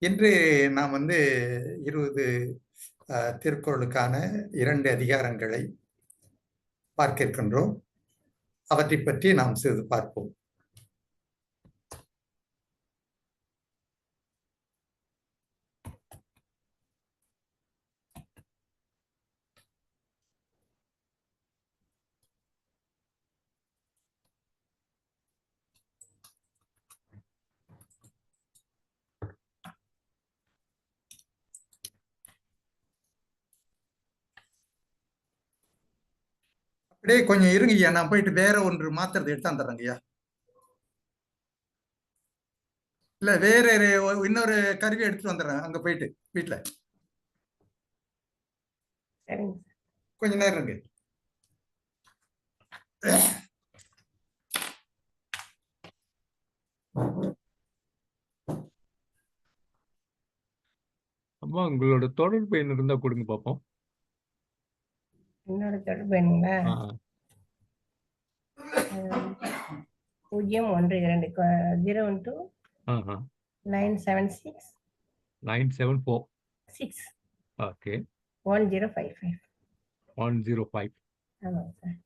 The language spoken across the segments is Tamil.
இன்று நாம் 20 திருக்குறளுக்கான 2 அதிகாரங்களை பார்க்க இருக்கின்றோம். அவற்றை பற்றி நாம் சிறிது பார்ப்போம். அப்படியே கொஞ்சம் இருங்க ஐயா, நான் போயிட்டு வேற ஒன்று மாத்திரத்தை எடுத்து வந்துடுறேங்க ஐயா. இல்ல வேற இன்னொரு கருவி எடுத்துட்டு வந்துடுறேன் அங்க போயிட்டு வீட்டுல. கொஞ்ச நேரம் இருக்கு. அம்மா உங்களோட தொடர்பு எண் இருந்தா கொடுங்க பாப்போம். என்னோட தொடர்பு எண்ணுங்களா? 012 012 976 974 6 ஓகே 1055. 105 ஆமாங்க சார்.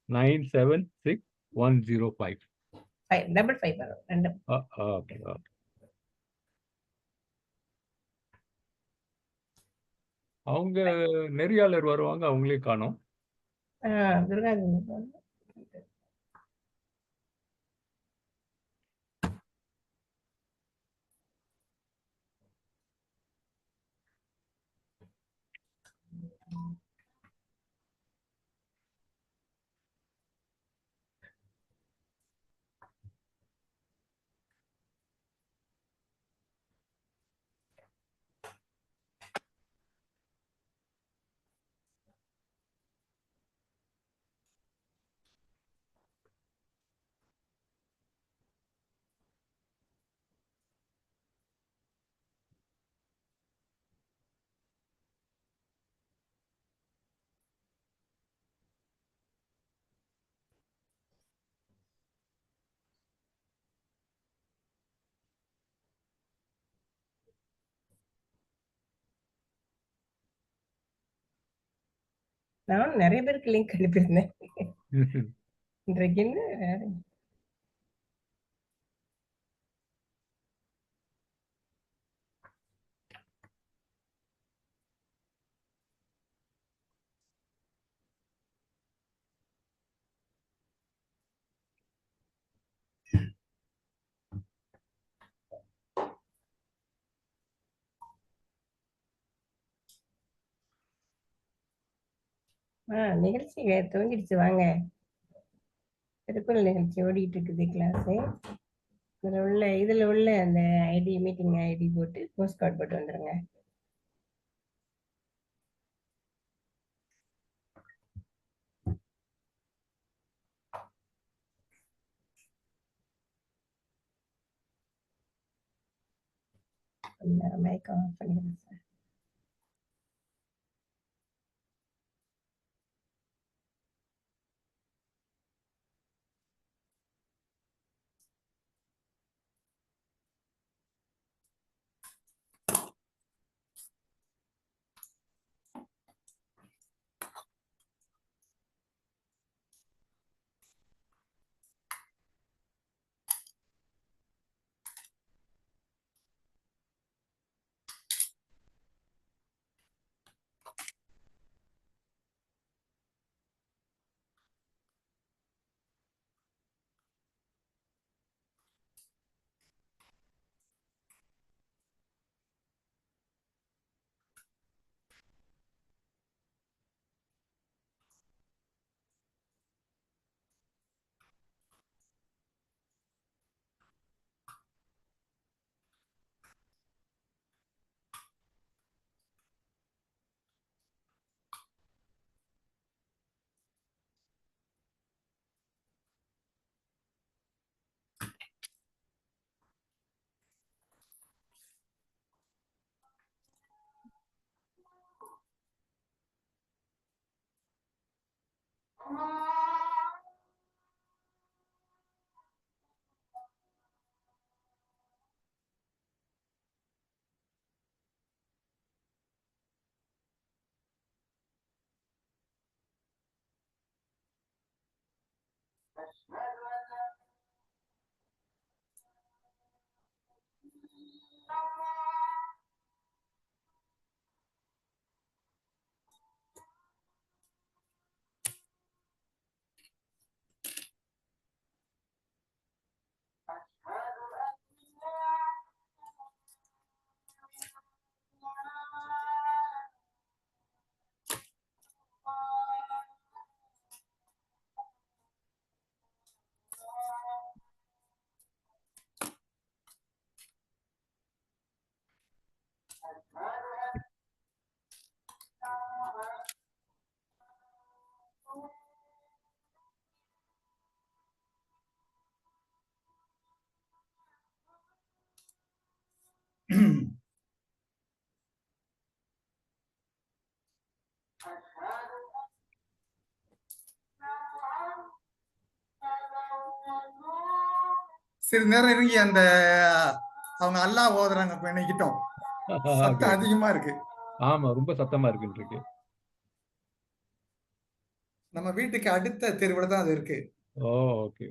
976 105 555 வரும். ரெண்டு. Okay okay. அவங்க நெறியாளர் வருவாங்க, அவங்களே காணோம். துர்கா நான் நிறைய பேருக்கு லிங்க் அனுப்பியிருந்தேன் இன்றைக்குன்னு. நிகழ்ச்சி துவங்கிடுச்சு. வாங்க, திருக்குறள் நிகழ்ச்சி ஓடிட்டு இருக்குது கிளாஸு. இதுல உள்ள அந்த ஐடி, மீட்டிங் ஐடி போட்டு போஸ்ட் கார்டு போட்டு வந்துருங்க. மைக் ஆஃப் பண்ணிடுங்க சார். சிறிது நேரம் இருங்கி அந்த அவங்க அல்லாஹ் ஓதுறாங்க நினைக்கிட்டோம். சத்தம் அதிகமா இருக்கு. ஆமா, ரொம்ப சத்தமா இருக்கு. நம்ம வீட்டுக்கு அடுத்த தெருவுல தான் அது இருக்கு. ஓ, ஓகே.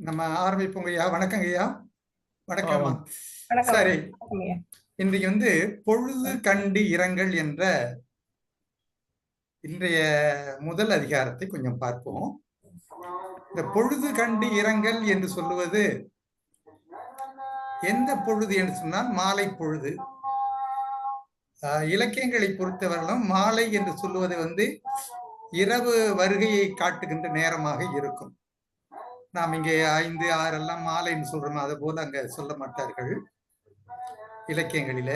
நம்ம ஆரம்பிப்போம் ஐயா. வணக்கங்க ஐயா. வணக்கம்மா. வணக்கம். சரி, வணக்கம் ஐயா. இன்றைக்கு பொழுது கண்டு இரங்கல் என்ற இன்றைய முதல் அதிகாரத்தை கொஞ்சம் பார்ப்போம். இந்த பொழுது கண்டு இரங்கல் என்று சொல்லுவது எந்த பொழுது என்று சொன்னால் மாலை பொழுது. இலக்கியங்களை பொறுத்தவரையிலும் மாலை என்று சொல்லுவது இரவு வருகையை காட்டுகின்ற நேரமாக இருக்கும். நாம் இங்கே 5, 6 எல்லாம் மாலைன்னு சொல்றோம், அது போல அங்க சொல்ல மாட்டார்கள். இலக்கியங்களில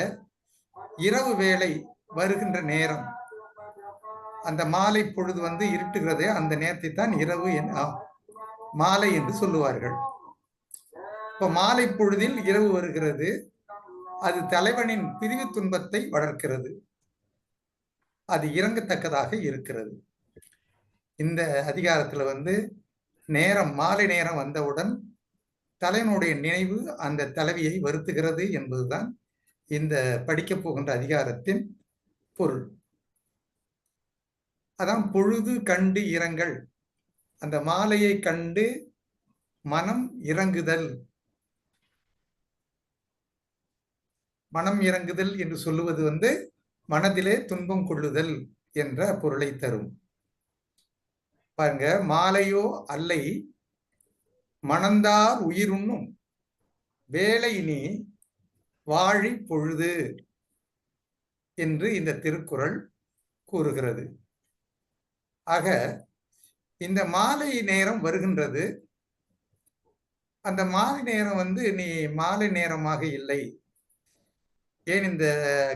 இரவு வேளை வருகின்ற நேரம், அந்த மாலை பொழுது இருட்டுகிறதே, அந்த நேரத்தை தான் இரவு மாலை என்று சொல்லுவார்கள். இப்ப மாலை பொழுதில் இரவு வருகிறது, அது தலைவனின் பிரிவு துன்பத்தை வளர்க்கிறது, அது இறங்கத்தக்கதாக இருக்கிறது. இந்த அதிகாரத்துல நேரம் மாலை நேரம் வந்தவுடன் தலைவனுடைய நினைவு அந்த தலைவியை வருத்துகிறது என்பதுதான் இந்த படிக்க போகின்ற அதிகாரத்தின் பொருள். அதான் பொழுது கண்டு இரங்கல். அந்த மாலையை கண்டு மனம் இறங்குதல். மனம் இறங்குதல் என்று சொல்லுவது மனதிலே துன்பம் கொள்ளுதல் என்ற பொருளை தரும். பாருங்க, மாலையோ அல்லை மணந்தார் உயிருண்ணும் வேலை நீ வாழி பொழுது என்று இந்த திருக்குறள் கூறுகிறது. ஆக இந்த மாலை நேரம் வருகின்றது. அந்த மாலை நேரம் நீ மாலை நேரமாக இல்லை. ஏன் இந்த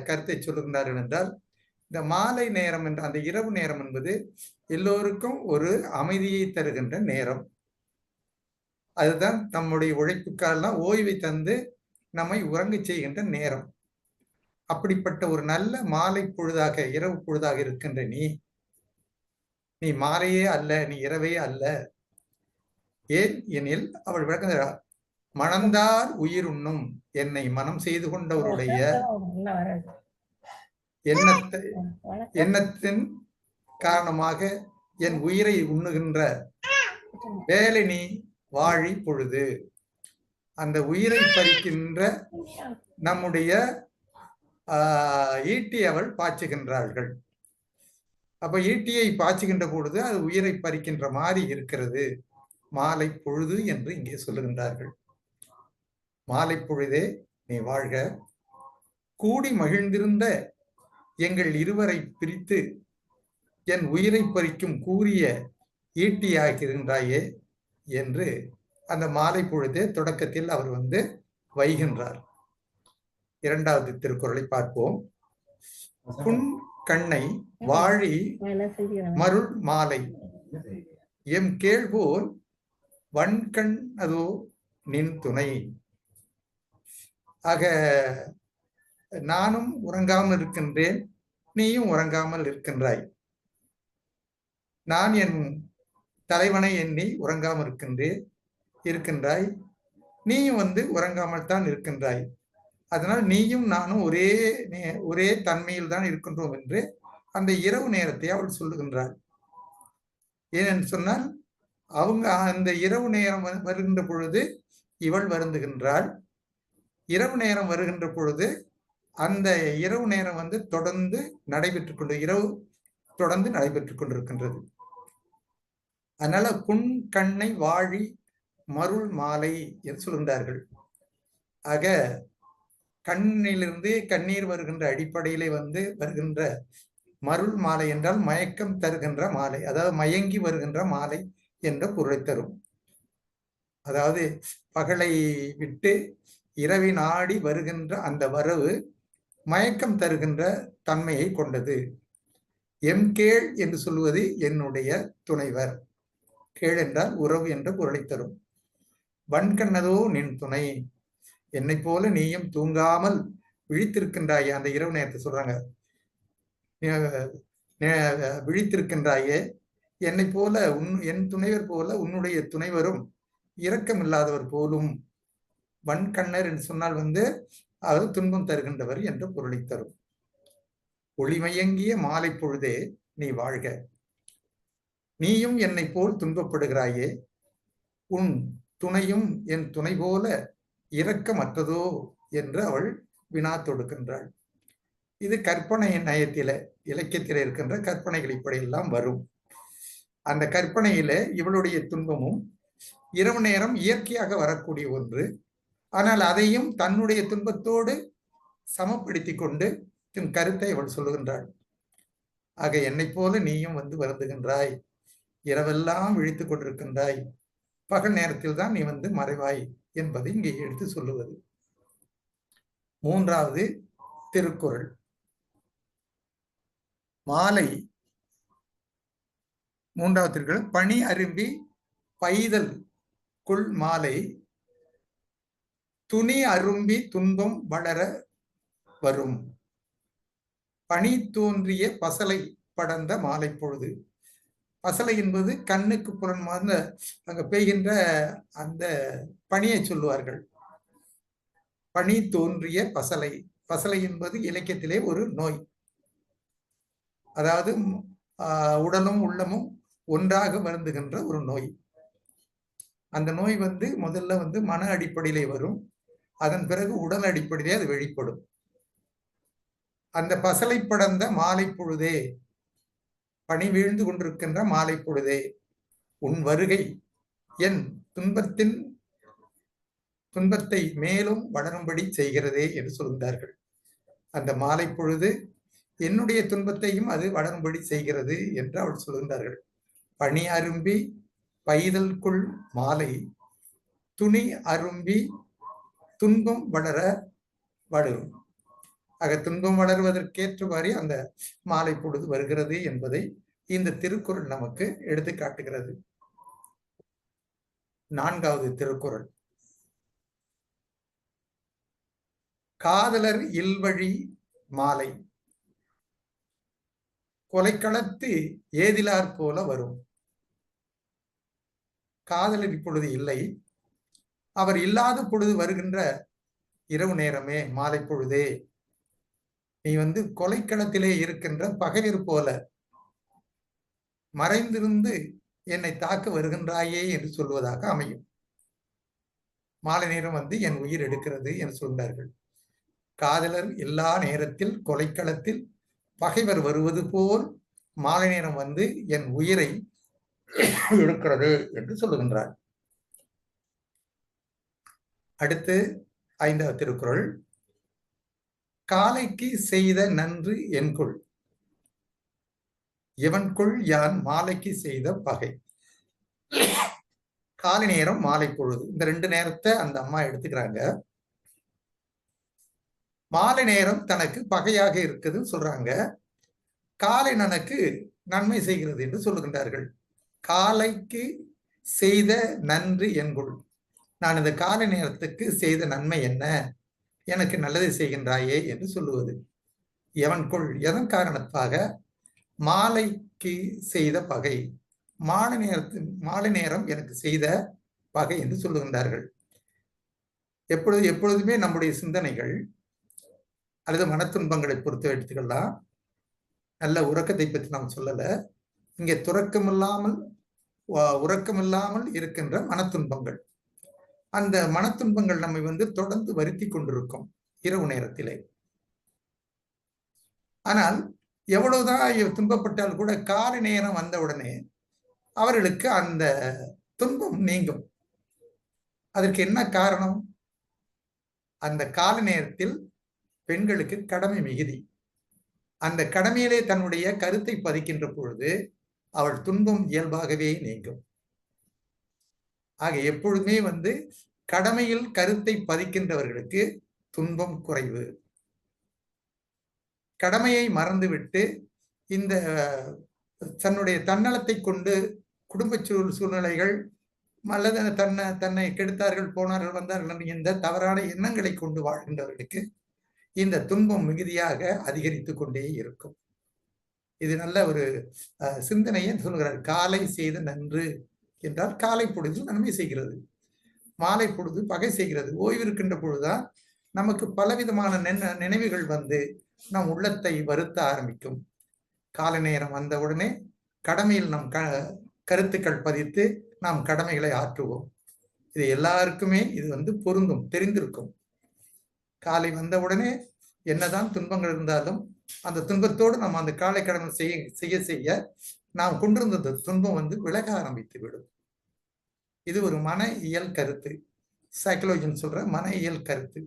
கருத்தை சொல்லுகின்றார்கள் என்றால், இந்த மாலை நேரம் என்ற அந்த இரவு நேரம் என்பது எல்லோருக்கும் ஒரு அமைதியை தருகின்ற நேரம். அதுதான் நம்முடைய உழைப்புக்காரெல்லாம் ஓய்வை தந்து நம்மை உறங்க செய்கின்ற நேரம். அப்படிப்பட்ட ஒரு நல்ல மாலை பொழுதாக, இரவு பொழுதாக இருக்கின்ற நீ மாலையே அல்ல, நீ இரவே அல்ல. ஏன் எனில் அவள் விளக்குகிறார், மணந்தார் உயிர் உண்ணும், என்னை மனம் செய்து கொண்டவருடைய எண்ணத்தின் காரணமாக என் உயிரை உண்ணுகின்ற வேலை நீ வாழி பொழுது. அந்த உயிரை பறிக்கின்ற நம்முடைய ஈட்டி அவள் பாய்ச்சுகின்றார்கள். அப்ப ஈட்டியை பாய்ச்சுகின்ற பொழுது அது உயிரை பறிக்கின்ற மாதிரி இருக்கிறது. மாலை பொழுது என்று இங்கே சொல்லுகின்றார்கள். மாலை பொழுதே நீ வாழ்க. கூடி மகிழ்ந்திருந்த எங்கள் இருவரை பிரித்து என் உயிரை பறிக்கும் கூறிய ஈட்டியாகின்றாயே என்று அந்த மாலை பொழுதே தொடக்கத்தில் அவர் வைகின்றார். இரண்டாவது திருக்குறளை பார்ப்போம். புன் கண்ணை வாழி மருள் மாலை எம் கேள்போல் வன்கண் அதோ நின் துணை. ஆக நானும் உறங்காமல் இருக்கின்றேன், நீயும் உறங்காமல் இருக்கின்றாய். நான் என் தலைவனை எண்ணி உறங்காமல் இருக்கின்றாய், நீயும் உறங்காமல் தான் இருக்கின்றாய். அதனால் நீயும் நானும் ஒரே தன்மையில் தான் இருக்கின்றோம் என்று அந்த இரவு நேரத்தை அவள் சொல்லுகின்றாள். ஏனென்று சொன்னால் அவங்க அந்த இரவு நேரம் வருகின்ற பொழுது இவள் வருந்துகின்றாள். இரவு நேரம் வருகின்ற பொழுது அந்த இரவு நேரம் தொடர்ந்து நடைபெற்றுக் கொண்டிருக்கின்றது. அதனால புன் கண்ணை வாழி மருள் மாலை என்று சொல்கின்றார்கள். ஆக கண்ணிலிருந்து கண்ணீர் வருகின்ற அடிப்படையிலே வருகின்ற மருள் மாலை என்றால் மயக்கம் தருகின்ற மாலை, அதாவது மயங்கி வருகின்ற மாலை என்ற பொருளை தரும். அதாவது பகலை விட்டு இரவி நாடி வருகின்ற அந்த வரவு மயக்கம் தருகின்ற தன்மையை கொண்டது. எம் கேள் என்று சொல்வது என்னுடைய துணைவர். கேள் என்றால் உறவு என்ற பொருளை தரும். வன்கண்ணதோ நின் துணை, என்னை போல நீயும் தூங்காமல் விழித்திருக்கின்றாயே. அந்த இரவு நேரத்தை சொல்றாங்க, விழித்திருக்கின்றாயே, என்னை போல என் துணைவர் போல உன்னுடைய துணைவரும் இரக்கம் இல்லாதவர் போலும். வன்கண்ணர் என்று சொன்னால் அவர் துன்பம் தருகின்றவர் என்ற பொருளை தரும். ஒளிமயங்கிய மாலை பொழுதே நீ வாழ்க. நீயும் என்னை போல் துன்பப்படுகிறாயே, உன் துணையும் என் துணை போல இரக்கமற்றதோ என்று அவள் வினா தொடுக்கின்றாள். இது கற்பனை நயத்தில, இலக்கியத்தில் இருக்கின்ற கற்பனைகள் இப்படியெல்லாம் வரும். அந்த கற்பனையில இவளுடைய துன்பமும் இரவு நேரம் இயற்கையாக வரக்கூடிய ஒன்று. ஆனால் அதையும் தன்னுடைய துன்பத்தோடு சமப்படுத்தி கொண்டு தன் கருத்தை அவள் சொல்லுகின்றாள். ஆக என்னை போல நீயும் வருந்துகின்றாய், இரவெல்லாம் விழித்துக் கொண்டிருக்கின்றாய், பகல் நேரத்தில் தான் நீ மறைவாய் என்பதை இங்கே எடுத்து சொல்லுவது. மூன்றாவது திருக்குறள். மாலை மூன்றாவது திருக்குறள். பணி அரும்பி பைதல் கொள் மாலை துணி அரும்பி துன்பம் வளர வரும். பனி தோன்றிய பசலை படர்ந்த மாலை பொழுது. பசலை என்பது கண்ணுக்கு புறன்பார்ந்த அங்க பெய்கின்ற அந்த பனியை சொல்லுவார்கள். பனி தோன்றிய பசலை. பசலை என்பது இலக்கியத்திலே ஒரு நோய். அதாவது உடலும் உள்ளமும் ஒன்றாக வருந்துகின்ற ஒரு நோய். அந்த நோய் முதல்ல மன அடிப்படையிலே வரும், அதன் பிறகு உடல் அடிப்படையிலே அது வெளிப்படும். அந்த பசலை படர்ந்த மாலை பொழுதே, பனி வீழ்ந்து கொண்டிருக்கின்ற மாலை பொழுதே, உன் வருகை என் துன்பத்தை மேலும் வளரும்படி செய்கிறதே என்று சொல்கிறார்கள். அந்த மாலை பொழுது என்னுடைய துன்பத்தையும் அது வளரும்படி செய்கிறது என்று அவள் சொல்கின்றார்கள். பனி அரும்பி பைதல்குள் மாலை துணி அரும்பி துன்பம் வளர வளரும். ஆக துன்பம் வளர்வதற்கேற்றவாறு அந்த மாலை பொழுது வருகிறது என்பதை இந்த திருக்குறள் நமக்கு எடுத்து காட்டுகிறது. நான்காவது திருக்குறள். காதலர் இல்வழி மாலை கொலைக்களத்து ஏதிலார் போல வரும். காதலர் இப்பொழுது இல்லை, அவர் இல்லாத பொழுது வருகின்ற இரவு நேரமே, மாலை பொழுதே, நீ கொலைக்களத்திலே இருக்கின்ற பகைவர் போல மறைந்திருந்து என்னை தாக்க வருகின்றாயே என்று சொல்வதாக அமையும். மாலை நேரம் என் உயிர் எடுக்கிறது என்று சொல்கிறார்கள். காதலர் எல்லா நேரத்தில் கொலைக்களத்தில் பகைவர் வருவது போல் மாலை நேரம் என் உயிரை எடுக்கிறது என்று சொல்லுகின்றார். அடுத்து 5வது திருக்குறள். காலைக்கு செய்த நன்று என்கொள், எவன்கொள் யான் மாலைக்கு செய்த பகை. காலை நேரம், மாலை பொழுது, இந்த 2 நேரத்தை அந்த அம்மா எடுத்துக்கிறாங்க. மாலை நேரம் தனக்கு பகையாக இருக்குதுன்னு சொல்றாங்க. காலை எனக்கு நன்மை செய்கிறது என்று சொல்லுகின்றார்கள். காலைக்கு செய்த நன்று என்கொள், நான் இந்த காலை நேரத்துக்கு செய்த நன்மை என்ன, எனக்கு நல்லதை செய்கின்றாயே என்று சொல்லுவது. எவன்கொள், எதன் காரணத்தாக? மாலைக்கு செய்த பகை, மாலை நேரம் எனக்கு செய்த பகை என்று சொல்லுகின்றார்கள். எப்பொழுதுமே நம்முடைய சிந்தனைகள் அல்லது மனத்துன்பங்களை பொறுத்து எடுத்துக்கலாம். நல்ல உறக்கத்தை பற்றி நாம் சொல்லல, இங்கே உறக்கமில்லாமல் இருக்கின்ற மனத்துன்பங்கள், அந்த மனத்துன்பங்கள் நம்மை தொடர்ந்து வருத்தி கொண்டிருக்கும் இரவு நேரத்திலே. ஆனால் எவ்வளவுதான் துன்பப்பட்டால் கூட காலை நேரம் வந்தவுடனே அவர்களுக்கு அந்த துன்பம் நீங்கும். அதற்கு என்ன காரணம்? அந்த காலை நேரத்தில் பெண்களுக்கு கடமை மிகுதி. அந்த கடமையிலே தன்னுடைய கருத்தை பதிக்கின்ற பொழுது அவள் துன்பம் இயல்பாகவே நீங்கும். ஆக எப்பொழுதுமே கடமையில் கருத்தை பதிக்கின்றவர்களுக்கு துன்பம் குறைவு. கடமையை மறந்துவிட்டு இந்த தன்னுடைய தன்னலத்தை கொண்டு குடும்ப சூழ்நிலைகள் அல்லது தன்னை கெடுத்தார்கள், போனார்கள், வந்தார்கள் இந்த தவறான எண்ணங்களை கொண்டு வாழ்கின்றவர்களுக்கு இந்த துன்பம் மிகுதியாக அதிகரித்து கொண்டே இருக்கும். இது நல்ல ஒரு சிந்தனையை சொல்கிறார். காலை செய்த நன்று என்றால் காலை பொழுது நன்மை செய்கிறது, மாலை பொழுது பகை செய்கிறது. ஓய்வு இருக்கின்ற பொழுதுதான் நமக்கு பலவிதமான நினைவுகள் நம் உள்ளத்தை வருத்த ஆரம்பிக்கும். காலை நேரம் வந்தவுடனே கடமையில் நம் கருத்துக்கள் பதித்து நாம் கடமைகளை ஆற்றுவோம். இது எல்லாருக்குமே இது பொருந்தும், தெரிந்திருக்கும். காலை வந்தவுடனே என்னதான் துன்பங்கள் இருந்தாலும் அந்த துன்பத்தோடு நம்ம அந்த காலை கடமை செய்ய செய்ய நாம் கொண்டிருந்த துன்பம் விலக ஆரம்பித்து விடும். இது ஒரு மன இயல் கருத்து, சைக்காலஜின்னு சொல்ற மன இயல் கருத்து.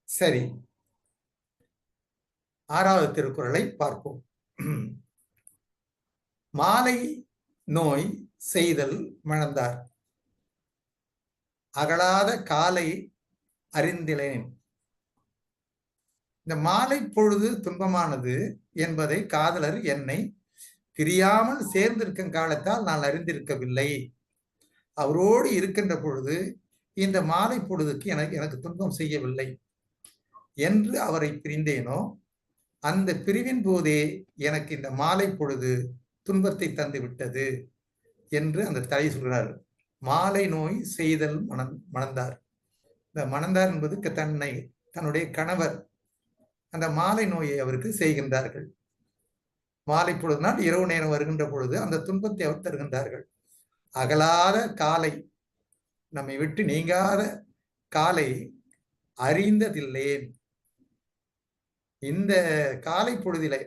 சரி, 6வது திருக்குறளை பார்ப்போம். மாலை நோய் செய்தல் மணந்தார், அகலாத காலை அறிந்திலேன். இந்த மாலை பொழுது துன்பமானது என்பதை காதலர் என்னை பிரியாமல் சேர்ந்திருக்கும் காலத்தால் நான் அறிந்திருக்கவில்லை. அவரோடு இருக்கின்ற பொழுது இந்த மாலை பொழுதுக்கு எனக்கு துன்பம் செய்யவில்லை என்று அவரை பிரிந்தேனோ, அந்த பிரிவின் போதே எனக்கு இந்த மாலை பொழுது துன்பத்தை தந்து விட்டது என்று அந்த தலை சொல்கிறார். மாலை நோய் செய்தல் மணந்தார். இந்த மணந்தார் என்பது தன்னுடைய கணவர் அந்த மாலை நோயை அவருக்கு செய்கின்றார்கள். மாலை பொழுதுனால் இரவு நேரம் வருகின்ற பொழுது அந்த துன்பத்தை அவர் தருகின்றார்கள். அகலாத காலை, நம்மை விட்டு நீங்காத காலை அறிந்ததில்லேன். இந்த காலை பொழுதிலே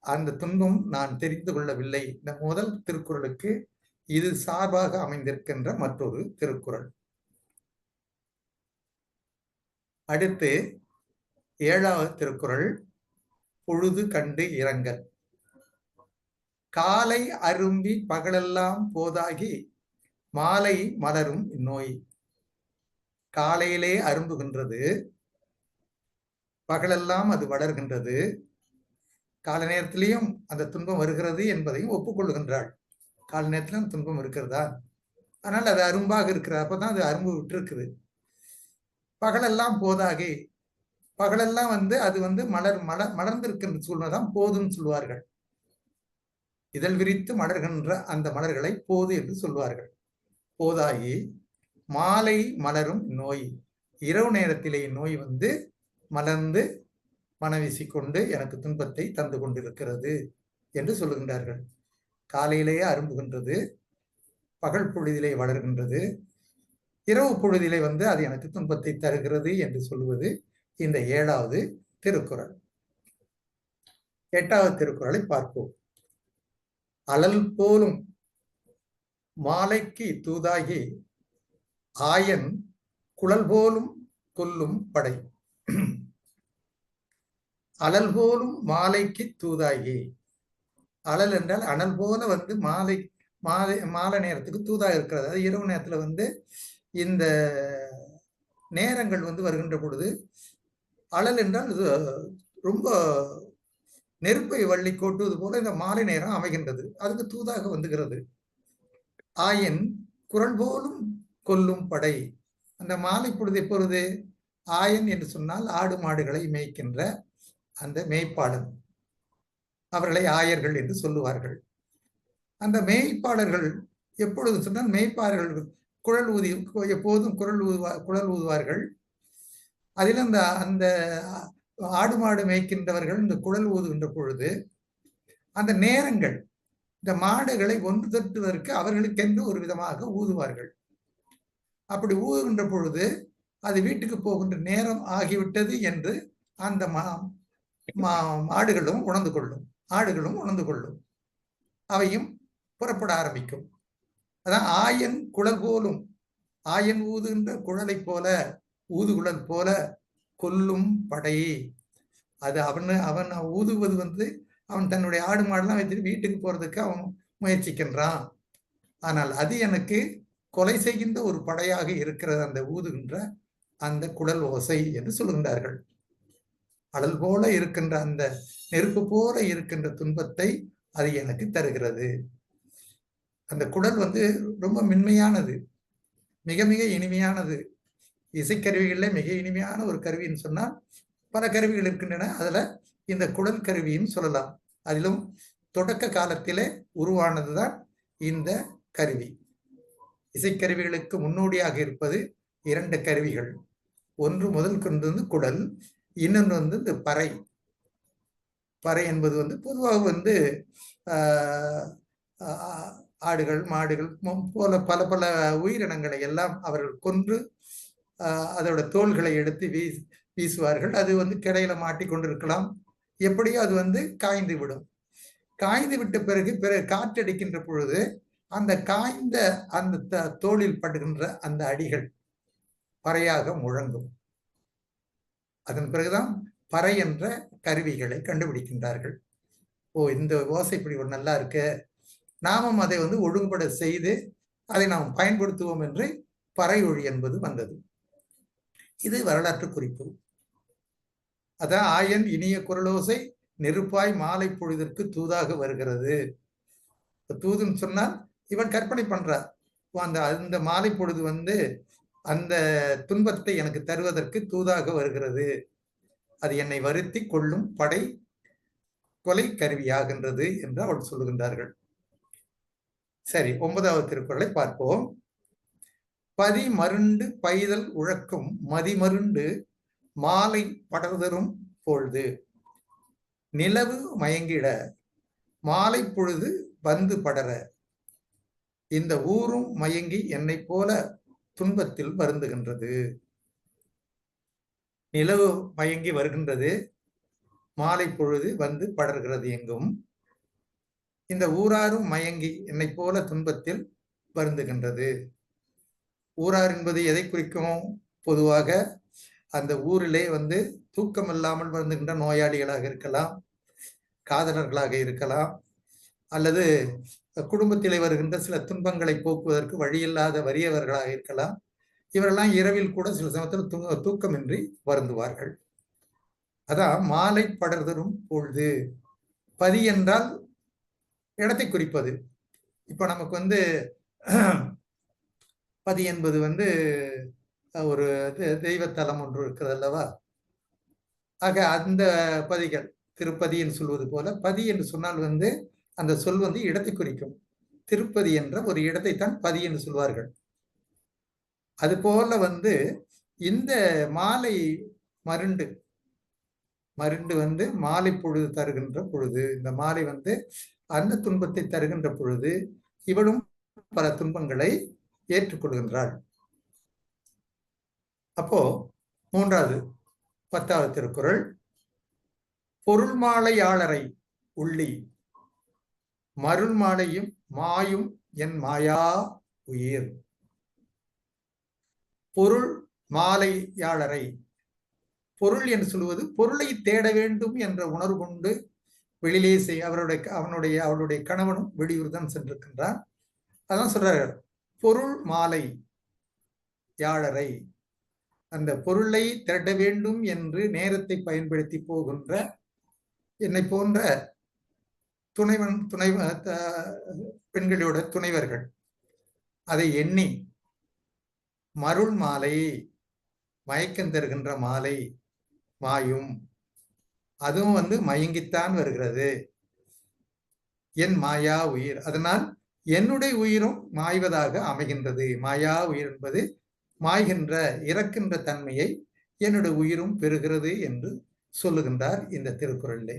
அந்த துன்பம் நான் தெரிந்து கொள்ளவில்லை. இந்த முதல் திருக்குறளுக்கு இது சார்பாக அமைந்திருக்கின்ற மற்றொரு திருக்குறள். அடுத்து 7வது திருக்குறள். பொழுது கண்டு இரங்கல். காலை அரும்பி பகலெல்லாம் போதாகி மாலை மலரும் இந்நோய். காலையிலே அரும்புகின்றது, பகலெல்லாம் அது வளர்கின்றது. கால நேரத்திலையும் அந்த துன்பம் வருகிறது என்பதையும் ஒப்புக்கொள்ளுகின்றாள். கால நேரத்திலும் துன்பம் இருக்கிறதா, ஆனால் அது அரும்பாக இருக்கிறது, அப்பதான் அது அரும்பு விட்டு இருக்குது. பகலெல்லாம் போதாகி பகலெல்லாம் வந்து அது வந்து மலர்ந்திருக்கின்ற சூழ்நிலைதான் போதுன்னு சொல்லுவார்கள். இதழ் விரித்து மலர்கின்ற அந்த மலர்களை போது என்று சொல்வார்கள். போதாகி மாலை மலரும் நோய், இரவு நேரத்திலே நோய் வந்து மலர்ந்து மனவீசிக்கொண்டு எனக்கு துன்பத்தை தந்து கொண்டிருக்கிறது என்று சொல்லுகின்றார்கள். காலையிலேயே அரும்புகின்றது, பகல் பொழுதிலே வளர்கின்றது, இரவு பொழுதிலே வந்து அது எனக்கு துன்பத்தை தருகிறது என்று சொல்லுவது இந்த 7வது திருக்குறள். 8வது திருக்குறளை பார்ப்போம். அழல் போலும் மாலைக்கு தூதாகி ஆயன் குழல் போலும் கொல்லும் படை. அழல் போலும் மாலைக்கு தூதாகி, அழல் என்றால் அனல் போல வந்து மாலை நேரத்துக்கு தூதாக இருக்கிறது. அது இரவு நேரத்துல வந்து இந்த நேரங்கள் வந்து வருகின்ற பொழுது அழல் என்றால் இது ரொம்ப நெருப்பை வள்ளி கொட்டுவது போல இந்த மாலை நேரம் அமைகின்றது. அதுக்கு தூதாக வந்துகிறது. ஆயன் குரல் போலும் கொல்லும் படை. அந்த மாலை பொழுது எப்பொழுது? ஆயன் என்று சொன்னால் ஆடு மாடுகளை மேய்க்கின்ற அந்த மேய்ப்பாளன், அவர்களை ஆயர்கள் என்று சொல்லுவார்கள். அந்த மேய்ப்பாளர்கள் எப்பொழுது சொன்னால் மேய்ப்பாளர்கள் குழல் ஊதி எப்போதும் குழல் ஊதுவார்கள். அதில் அந்த ஆடு மாடு மேய்க்கின்றவர்கள் இந்த குழல் ஊதுகின்ற பொழுது அந்த நேரங்கள் இந்த மாடுகளை ஒன்று தட்டுவதற்கு அவர்களுக்கென்று ஒரு விதமாக ஊதுவார்கள். அப்படி ஊதுகின்ற பொழுது அது வீட்டுக்கு போகின்ற நேரம் ஆகிவிட்டது என்று அந்த மாடுகளும் உணர்ந்து கொள்ளும், ஆடுகளும் உணர்ந்து கொள்ளும், அவையும் புறப்பட ஆரம்பிக்கும். அதான் ஆயன் குழல் போலும், ஆயன் ஊதுகின்ற குழலை போல, ஊதுகுழல் போல கொல்லும் படை. அது அவன் ஊதுவது வந்து அவன் தன்னுடைய ஆடு மாடெல்லாம் வச்சுட்டு வீட்டுக்கு போறதுக்கு அவன் முயற்சிக்கின்றான். ஆனால் அது எனக்கு கொலை செய்கின்ற ஒரு படையாக இருக்கிறது அந்த ஊதுகின்ற அந்த குழல் ஓசை என்று சொல்லுகின்றார்கள். அழல் போல இருக்கின்ற அந்த நெருப்பு போல இருக்கின்ற துன்பத்தை அது எனக்கு தருகிறது. அந்த குழல் வந்து ரொம்ப மென்மையானது, மிக மிக இனிமையானது. இசைக்கருவிகள்ல மிக இனிமையான ஒரு கருவின்னு சொன்னால் பல கருவிகள் இருக்கின்றன. அதுல இந்த குழல் கருவின்னு சொல்லலாம். அதிலும் தொடக்க காலத்திலே உருவானதுதான் இந்த கருவி. இசைக்கருவிகளுக்கு முன்னோடியாக இருப்பது 2 கருவிகள். ஒன்று முதல் கொண்டு வந்து குழல், இன்னொன்று வந்து இந்த பறை. பறை என்பது வந்து பொதுவாக வந்து ஆடுகள் மாடுகள் போல பல பல உயிரினங்களை எல்லாம் அவர்கள் கொன்று அதோட தோள்களை எடுத்து வீசுவார்கள். அது வந்து கிடையில மாட்டிக்கொண்டிருக்கலாம். எப்படியோ அது வந்து காய்ந்து விடும். காய்ந்து விட்ட பிறகு காற்றடிக்கின்ற பொழுது அந்த காய்ந்த அந்த தோளில் படுகின்ற அந்த அடிகள் பறையாக முழங்கும். அதன் பிறகுதான் பறை என்ற கருவிகளை கண்டுபிடிக்கின்றார்கள். ஓ, இந்த ஓசை இப்படி ஒரு நல்லா இருக்கு, நாமும் அதை வந்து ஒழுங்குபட செய்து அதை நாம் பயன்படுத்துவோம் என்று பறை ஒழி என்பது வந்தது. இது வரலாற்று குறிப்பு. அதான் ஆயன் இனிய குரலோசை நெருப்பாய் மாலை பொழுதற்கு தூதாக வருகிறது. தூதுன்னு சொன்னால் இவன் கற்பனை பண்றார், அந்த மாலை பொழுது வந்து அந்த துன்பத்தை எனக்கு தருவதற்கு தூதாக வருகிறது, அது என்னை வருத்தி கொள்ளும் படை கொலை கருவியாகின்றது என்று அவள் சொல்லுகின்றார்கள். சரி, 9வது திருக்குறளை பார்ப்போம். பதி மருண்டு பைதல் உழக்கும் மதிமருண்டு மாலை படர்தரும் பொழுது நிலவு மயங்கிட மாலை பொழுது வந்து படர இந்த ஊரும் மயங்கி என்னை போல துன்பத்தில் வருந்துகின்றது. நிலவு மயங்கி வருகின்றது, மாலை பொழுது வந்து படர்கிறது எங்கும். இந்த ஊராரும் மயங்கி என்னை போல துன்பத்தில் வருந்துகின்றது. ஊரார் என்பது எதை குறிக்கும்? பொதுவாக அந்த ஊரிலே வந்து தூக்கம் இல்லாமல் வருந்துகின்ற நோயாளிகளாக இருக்கலாம், காதலர்களாக இருக்கலாம், அல்லது குடும்பத்திலே வருகின்ற சில துன்பங்களை போக்குவதற்கு வழியில்லாத வறியவர்களாக இருக்கலாம். இவரெல்லாம் இரவில் கூட சில சமயத்தில் தூக்கமின்றி வருந்துவார்கள். அதான் மாலை படர்தரும் பொழுது. பதி என்றால் இடத்தை குறிப்பது. இப்ப நமக்கு வந்து பதி என்பது வந்து ஒரு தெய்வத்தலம் ஒன்று இருக்கிறது அல்லவா? ஆக அந்த பதிகள் திருப்பதி என்று சொல்வது போல, பதி என்று சொன்னால் வந்து அந்த சொல் வந்து இடத்தை குறிக்கும். திருப்பதி என்ற ஒரு இடத்தை தான் பதி என்று சொல்வார்கள். அது போல வந்து இந்த மாலை மருண்டு வந்து மாலை பொழுது தருகின்ற பொழுது, இந்த மாலை வந்து அந்த துன்பத்தை தருகின்ற பொழுது இவளும் பல துன்பங்களை ஏற்றுக்கொள்கின்றாள். அப்போ 3வது 10வது திருக்குறள், பொருள் மாலையாளரை உள்ளி மருள் மாலையும் மாயும் என் மாயா உயிர். பொருள் மாலையாளரை, பொருள் என்று சொல்வது பொருளை தேட வேண்டும் என்ற உணர்வு கொண்டு வெளியிலே அவளுடைய கணவனும் வெளியூர் தான் சென்றிருக்கின்றான். அதான் சொல்றாரு, பொருள் மாலை யாழரை, அந்த பொருளை திரட்ட வேண்டும் என்று நேரத்தை பயன்படுத்தி போகின்ற என்னை போன்ற பெண்களோட துணைவர்கள் அதை எண்ணி மருள் மாலை, மயக்கம் தருகின்ற மாலை மாயும், அதுவும் வந்து மயங்கித்தான் வருகிறது. என் மாயா உயிர், அதனால் என்னுடைய உயிரும் மாய்வதாக அமைகின்றது. மாயா உயிர் என்பது மாய்கின்ற இறக்கின்ற தன்மையை என்னுடைய உயிரும் பெறுகிறது என்று சொல்லுகின்றார் இந்த திருக்குறளிலே.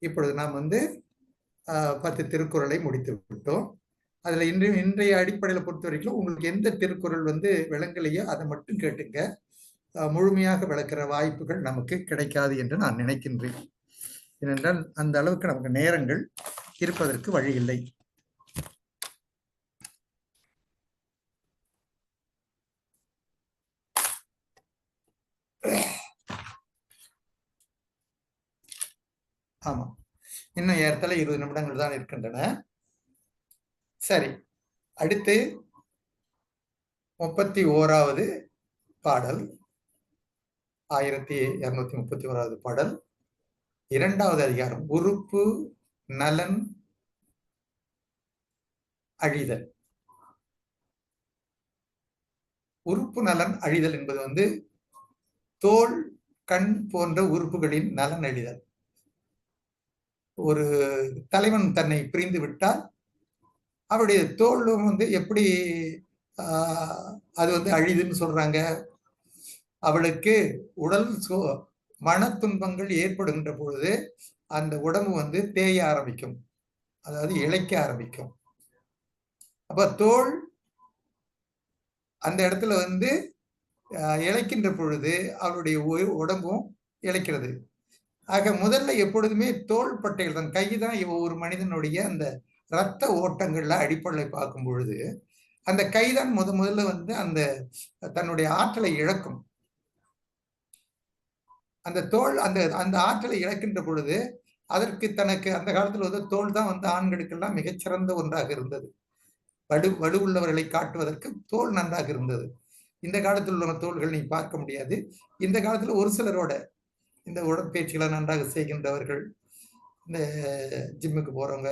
இப்பொழுது நாம் வந்து 10 திருக்குறளை முடித்து விட்டோம். அதுல இன்றைய அடிப்படையில் பொறுத்த வரைக்கும் உங்களுக்கு எந்த திருக்குறள் வந்து விளங்கலையோ அதை மட்டும் கேட்டுங்க. முழுமையாக விளக்குற வாய்ப்புகள் நமக்கு கிடைக்காது என்று நான் நினைக்கின்றேன். ஏனென்றால் அந்த அளவுக்கு நமக்கு நேரங்கள் இருப்பதற்கு வழி இல்லை. ஆமா, இன்னும் ஏறத்தாழ 20 நிமிடங்கள் தான் இருக்கின்றன. சரி, அடுத்து 31வது பாடல், 1231வது பாடல், 2வது அதிகாரம், உறுப்பு நலன் அழிதல். உறுப்பு நலன் அழிதல் என்பது வந்து தோல், கண் போன்ற உறுப்புகளின் நலன் அழிதல். ஒரு தலைவன் தன்னை பிரிந்து விட்டால் அவருடைய தோலும் வந்து எப்படி அது வந்து அழிதுன்னு சொல்றாங்க. அவளுக்கு உடல் மன துன்பங்கள் ஏற்படுகின்ற பொழுது அந்த உடம்பு வந்து தேய ஆரம்பிக்கும், அதாவது இளைக்க ஆரம்பிக்கும். அப்ப தோல் அந்த இடத்துல வந்து இழைக்கின்ற பொழுது அவருடைய உடம்பும் இழைக்கிறது. ஆக முதல்ல எப்பொழுதுமே தோல் பட்டைகள் தான், கைதான் ஒரு மனிதனுடைய அந்த இரத்த ஓட்டங்கள்ல அடிப்படையில் பார்க்கும் பொழுது அந்த கைதான் முதல்ல வந்து அந்த தன்னுடைய ஆற்றலை இழக்கும். அந்த தோல் அந்த ஆற்றலை இழக்கின்ற பொழுது அதற்கு தனக்கு அந்த காலத்துல வந்து தோல் தான் வந்து ஆண்களுக்கெல்லாம் மிகச்சிறந்த ஒன்றாக இருந்தது. வலுவுள்ளவர்களை காட்டுவதற்கு தோல் நன்றாக இருந்தது. இந்த காலத்தில் உள்ள தோள்கள் நீ பார்க்க முடியாது. இந்த காலத்துல ஒரு சிலரோட இந்த உடற்பயிற்சிகளை நன்றாக செய்கின்றவர்கள், இந்த ஜிம்முக்கு போறவங்க,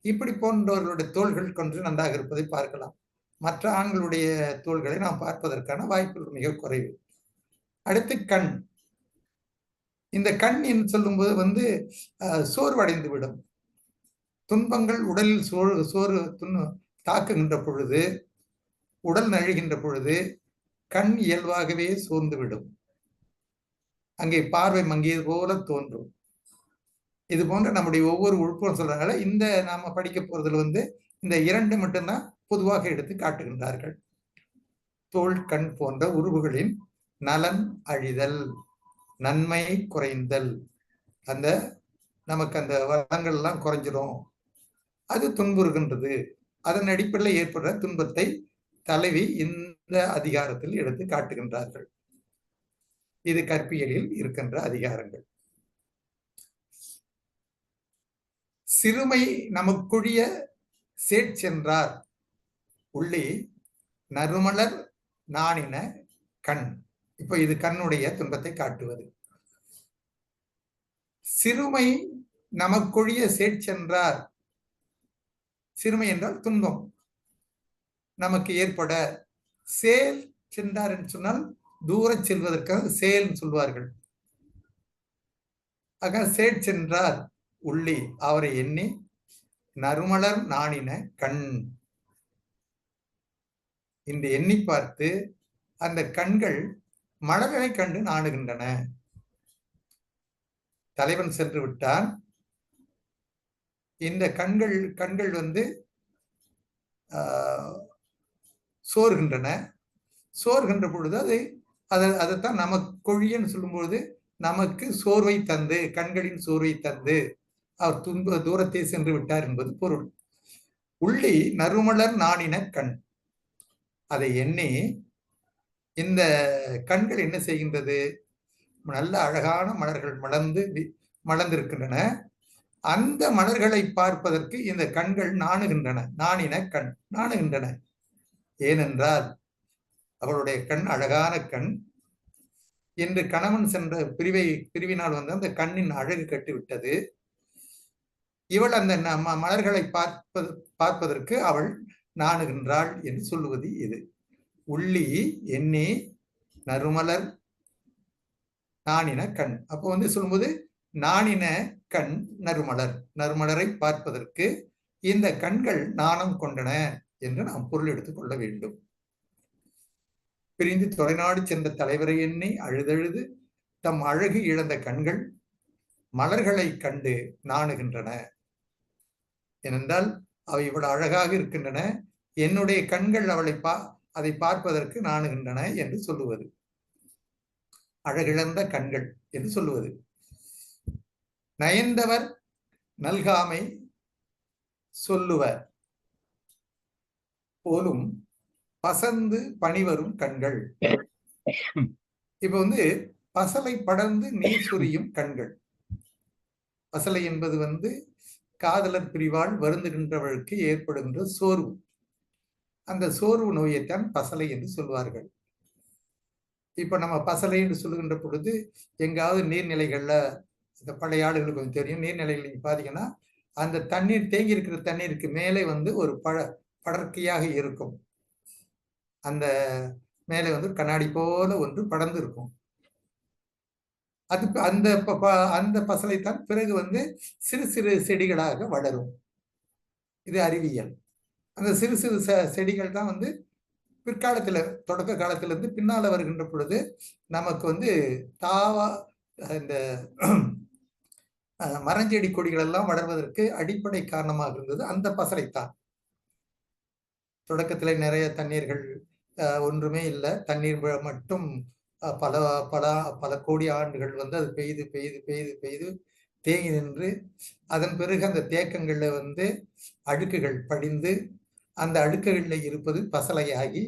இப்படி போன்றவர்களுடைய தோள்கள் கொண்டு நன்றாக இருப்பதை பார்க்கலாம். மற்ற ஆண்களுடைய தோள்களை நாம் பார்ப்பதற்கான வாய்ப்புகள் மிக குறைவு. அடுத்து கண். இந்த கண் என்று சொல்லும்போது வந்து சோர்வடைந்து விடும். துன்பங்கள் உடலில் தாக்குகின்ற பொழுது, உடல் நழுகின்ற பொழுது கண் இயல்பாகவே சோர்ந்து விடும். அங்கே பார்வை மங்கியது போல தோன்றும். இது போன்ற நம்முடைய ஒவ்வொரு உறுப்பும் சொல்றாங்க. இந்த நாம படிக்க போறதுல வந்து இந்த 2 மட்டும்தான் பொதுவாக எடுத்து காட்டுகின்றார்கள். தோல், கண் போன்ற உறுப்புகளின் நலன் அழிதல், நன்மை குறைந்தல், அந்த நமக்கு அந்த வளங்கள் எல்லாம் குறைஞ்சிடும், அது துன்புறுகின்றது. அதன் அடிப்படையில் ஏற்படுற துன்பத்தை தலைவி இந்த அதிகாரத்தில் எடுத்து காட்டுகின்றார்கள். இது கற்பியலில் இருக்கின்ற அதிகாரங்கள். சிறுமை நமக்குழிய சேட்சென்றார் உள்ளே நறுமலர் நாணின கண். இப்ப இது கண்ணுடைய துன்பத்தை காட்டுவது. சிறுமை நமக்கொழிய சேட்சென்றார், சிறுமை என்றால் துன்பம் நமக்கு ஏற்பட, சேல் சென்றார் என்று சொன்னால் தூர செல்வதற்காக சேல் சொல்வார்கள். ஆக சேட் சென்றார் உள்ளி அவரை எண்ணி நறுமலர் நாணின கண். இந்த எண்ணி பார்த்து அந்த கண்கள் மலர்களை கண்டு நாணுகின்றன. தலைவன் சென்று விட்டான். இந்த கண்கள் வந்து சோர்கின்றன. சோர்கின்ற பொழுது அதைத்தான் நமக்கு கொழியன்னு சொல்லும்போது நமக்கு சோர்வை தந்து, கண்களின் சோர்வை தந்து அவர் துன்ப தூரத்தை சென்று விட்டார் என்பது பொருள். உள்ளி நறுமலர் நாணின கண். அதை எண்ணி இந்த கண்கள் என்ன செய்கின்றது? நல்ல அழகான மலர்கள் மலர்ந்திருக்கின்றன. அந்த மலர்களை பார்ப்பதற்கு இந்த கண்கள் நாணுகின்றன. நாணின கண் நாணுகின்றன. ஏனென்றால் அவளுடைய கண் அழகான கண். இன்று கணவன் சென்ற பிரிவினால் வந்து அந்த கண்ணின் அழகு கட்டிவிட்டது. இவள் அந்த மலர்களை பார்ப்பதற்கு அவள் நாணுகின்றாள் என்று சொல்லுவது இது. உள்ளி எண்ணி நறுமலர் நாணின கண். அப்போ வந்து சொல்லும்போது நாணின கண் நறுமலரை பார்ப்பதற்கு இந்த கண்கள் நாணம் கொண்டன என்று நாம் பொருள் எடுத்துக் கொள்ள வேண்டும். பிரிந்து தொலைநாடு சென்ற தலைவரை எண்ணி அழுதழுது தம் அழகு இழந்த கண்கள் மலர்களை கண்டு நாணுகின்றன. ஏனென்றால் அவை இவ்வளவு அழகாக இருக்கின்றன, என்னுடைய கண்கள் அதை பார்ப்பதற்கு நாணுகின்றன என்று சொல்லுவது. அழகிழந்த கண்கள் என்று சொல்லுவது. நயந்தவர் நல்காமை சொல்லுவர் போலும் பசந்து பணிவரும் கண்கள். இப்ப வந்து பசலை படர்ந்து நீர் சொரியும் கண்கள். பசலை என்பது வந்து காதலர் பிரிவால் வருந்துகின்றவர்களுக்கு ஏற்படுகின்ற சோர்வு. அந்த சோர்வு நோயைத்தான் பசலை என்று சொல்வார்கள். இப்ப நம்ம பசலை என்று சொல்லுகின்ற பொழுது எங்காவது நீர்நிலைகள்ல, இந்த பழைய ஆளுகளுக்கு கொஞ்சம் தெரியும், நீர்நிலைகள் நீங்க பாத்தீங்கன்னா அந்த தண்ணீர் தேங்கி இருக்கிற தண்ணீருக்கு மேலே வந்து ஒரு படர்க்கையாக இருக்கும். அந்த மேலே வந்து கண்ணாடி போல ஒன்று படர்ந்து இருக்கும். அது அந்த பசலைத்தான் பிறகு வந்து சிறு சிறு செடிகளாக வளரும். இது அறிவியல். அந்த சிறு சிறு செடிகள் தான் வந்து பிற்காலத்துல, தொடக்க காலத்துல இருந்து பின்னால வருகின்ற பொழுது நமக்கு வந்து இந்த மரஞ்செடி கொடிகள் எல்லாம் வளர்வதற்கு அடிப்படை காரணமாக இருந்தது அந்த பசலைத்தான். தொடக்கத்துல நிறைய தண்ணீர்கள் ஒன்றுமே இல்லை, தண்ணீர் மட்டும் பல பல பல கோடி ஆண்டுகள் வந்து அது பெய்து பெய்து பெய்து பெய்து தேங்கி நின்று அதன் பிறகு அந்த தேக்கங்கள்ல வந்து அடுக்குகள் படிந்து அந்த அடுக்குகளில் இருப்பது பசலையாகி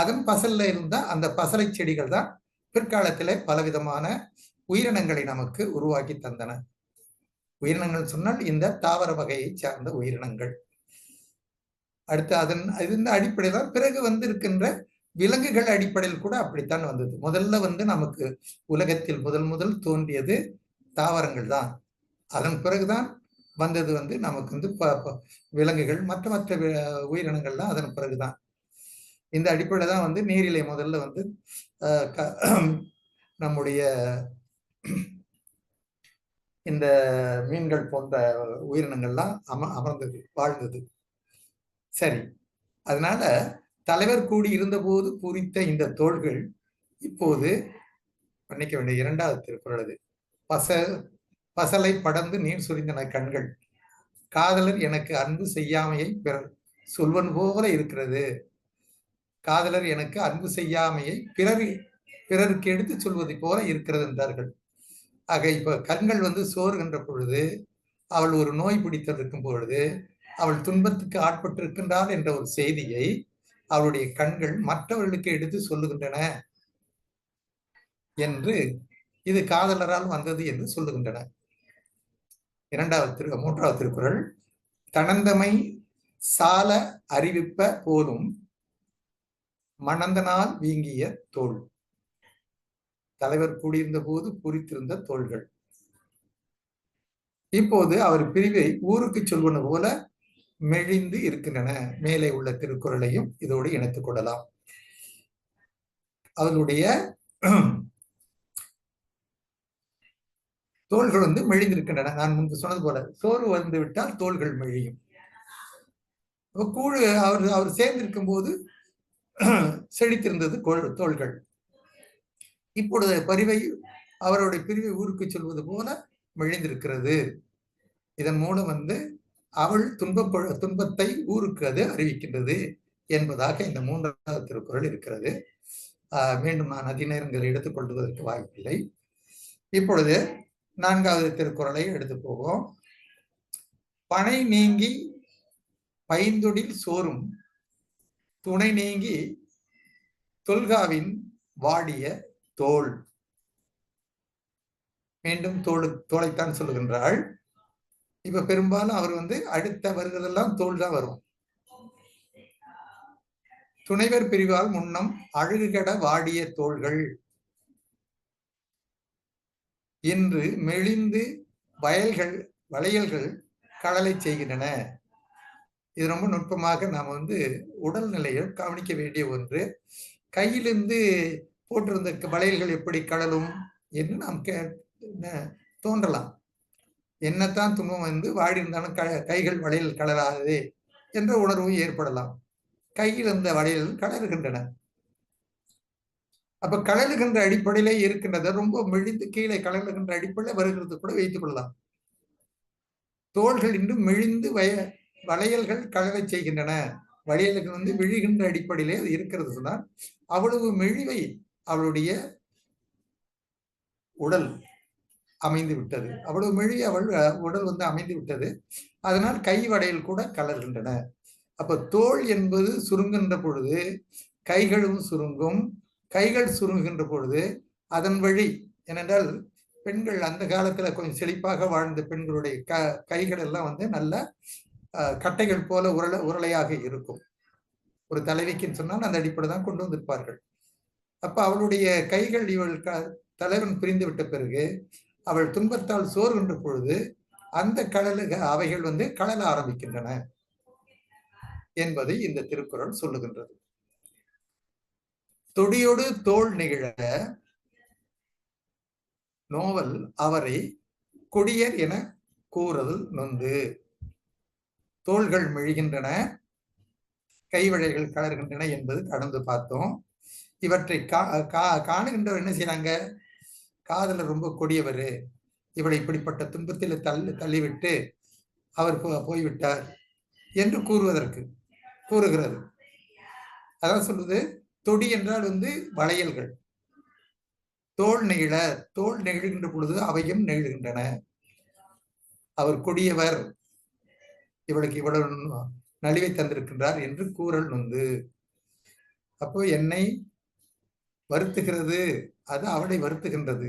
அதன் பசல்ல இருந்த அந்த பசலை செடிகள் தான் பிற்காலத்திலே பலவிதமான உயிரினங்களை நமக்கு உருவாக்கி தந்தன. உயிரினங்கள் சொன்னால் இந்த தாவர வகையை சார்ந்த உயிரினங்கள். அடுத்து இந்த அடிப்படையில் தான் பிறகு வந்து இருக்கின்ற விலங்குகள் அடிப்படையில் கூட அப்படித்தான் வந்தது. முதல்ல வந்து நமக்கு உலகத்தில் முதல் தோன்றியது தாவரங்கள் தான். அதன் பிறகுதான் வந்தது வந்து நமக்கு வந்து விலங்குகள், மற்ற உயிரினங்கள்லாம் அதன் பிறகுதான். இந்த அடிப்படையில் தான் வந்து நீரிலே முதல்ல வந்து நம்முடைய இந்த மீன்கள் போன்ற உயிரினங்கள்லாம் அமர்ந்தது, வாழ்ந்தது. சரி, அதனால தலைவர் கூடி இருந்தபோது பூரித்த இந்த தோள்கள் இப்போது பண்ணிக்க வேண்டிய இரண்டாவது திருக்குறள் அது. பசலை படர்ந்து நீர் சொரிந்தன கண்கள். காதலர் எனக்கு அன்பு செய்யாமையை பிறர் சொல்வன் போல இருக்கிறது. காதலர் எனக்கு அன்பு செய்யாமையை பிறருக்கு எடுத்து சொல்வது போல இருக்கிறது என்றார்கள். ஆக இப்ப கண்கள் வந்து சோறுகின்ற பொழுது, அவள் ஒரு நோய் பிடித்திருக்கும் பொழுது, அவள் துன்பத்துக்கு ஆட்பட்டிருக்கின்றாள் என்ற ஒரு செய்தியை அவளுடைய கண்கள் மற்றவர்களுக்கு எடுத்து சொல்லுகின்றன என்று, இது காதலரால் வந்தது என்று சொல்லுகின்றன. மூன்றாவது திருக்குறள். தனந்தமை சால அறிவிப்ப போலும் மணந்தனால் வீங்கிய தோள். தலைவர் கூடியிருந்த போது பூரித்திருந்த தோள்கள் இப்போது அவர் பிரிவை ஊருக்கு சொல்வது போல மெழிந்து இருக்கின்றன. மேலே உள்ள திருக்குறளையும் இதோடு இணைத்துக் கொள்ளலாம். அவருடைய தோள்கள் வந்து மெலிந்திருக்கின்றன. நான் முன்பு சொன்னது போல சோறு வந்து விட்டால் தோள்கள் மெலியும். கூழு அவர் சேர்ந்திருக்கும் போது செழித்திருந்தது தோள்கள். இப்பொழுது அவருடைய பிரிவை ஊருக்கு சொல்வது போல மெலிந்திருக்கிறது. இதன் மூலம் வந்து அவள் துன்பத்தை ஊருக்கு அது அறிவிக்கின்றது என்பதாக இந்த 3வது திருக்குறள் இருக்கிறது. மீண்டும் நான் அதிநேரங்களை எடுத்துக்கொள்வதற்கு வாய்ப்பில்லை. இப்பொழுது 4வது திருக்குறளை எடுத்து போவோம். பனை நீங்கி பைந்தொடில் சோறும் துணை நீங்கி தொல்காவின் வாடிய தோள். மீண்டும் தோளைத்தான் சொல்லுகின்றாள். இப்ப பெரும்பாலும் அவர் வந்து அடுத்த வருகிறதெல்லாம் தோல் தான் வரும். துணைவர் பிரிவால் முன்னம் அழுகுகட வாடிய தோள்கள் இன்று மெலிந்து வளையல்கள் கடலை செய்கின்றன. இது ரொம்ப நுட்பமாக நாம் வந்து உடல்நிலையை கவனிக்க வேண்டிய ஒன்று. கையிலிருந்து போட்டிருந்த வளையல்கள் எப்படி கடலும் என்று நாம் தோன்றலாம். என்னத்தான் துன்பம் வந்து வாடி இருந்தாலும் கைகள் வளையல் கடலாதே என்ற உணர்வும் ஏற்படலாம். கையில் இருந்த வளையல்கள் கடலுகின்றன. அப்ப கடலுகின்ற அடிப்படையிலே இருக்கின்றத ரொம்ப மெலிந்து கீழே கடலுகின்ற அடிப்படையில் வருகிறது கூட வைத்துக் கொள்ளலாம். தோள்கள் இன்றும் மெலிந்து வளையல்கள் கடலை செய்கின்றன. வளையல்கள் வந்து விழுகின்ற அடிப்படையிலே அது இருக்கிறது சொன்னால் அவ்வளவு மெலிவை அவளுடைய உடல் அமைந்து விட்டது. அவ்வளவு மெலிய அவள் உடல் வந்து அமைந்து விட்டது. அதனால் கை வளையல் கூட கலர்கின்றன. அப்ப தோள் என்பது சுருங்குகின்ற பொழுது கைகளும் சுருங்கும். கைகள் சுருங்குகின்ற பொழுது அதன் வழி, ஏனென்றால் பெண்கள் அந்த காலத்துல கொஞ்சம் செழிப்பாக வாழ்ந்த பெண்களுடைய கைகள் எல்லாம் வந்து நல்ல கட்டைகள் போல உருளையாக இருக்கும். ஒரு தலைவிக்குன்னு சொன்னால் அந்த அடிப்படை தான் கொண்டு வந்திருப்பார்கள். அப்ப அவளுடைய கைகள் இவள் தலைவன் பிரிந்து விட்ட பிறகு அவள் துன்பத்தால் சோர்கின்ற பொழுது அந்த அவைகள் வந்து கடல ஆரம்பிக்கின்றன என்பதை இந்த திருக்குறள் சொல்லுகின்றது. தொடியோடு தோல் நிகழ நோவல் அவரை கொடியர் என கூறல் நொந்து. தோள்கள் மெழுகின்றன, கைவளைகள் கலர்கின்றன என்பது கடந்து பார்த்தோம். இவற்றை காணுகின்றவர் என்ன செய்யறாங்க? காதலர் ரொம்ப கொடியவர், இவளை இப்படிப்பட்ட துன்பத்தில் தள்ளிவிட்டு அவர் போய்விட்டார் என்று கூறுகிறது. அதான் சொல்லுது, தொடி என்றால் வந்து வளையல்கள். தோல் நெகிழ்கின்ற பொழுது அவையும் நெகிழ்கின்றன. அவர் கொடியவர், இவளுக்கு இவ்வளவு நலிவை தந்திருக்கின்றார் என்று கூறல் நொந்து. அப்போ என்னை வருத்துகிறது, அது அவளை வருத்துகின்றது.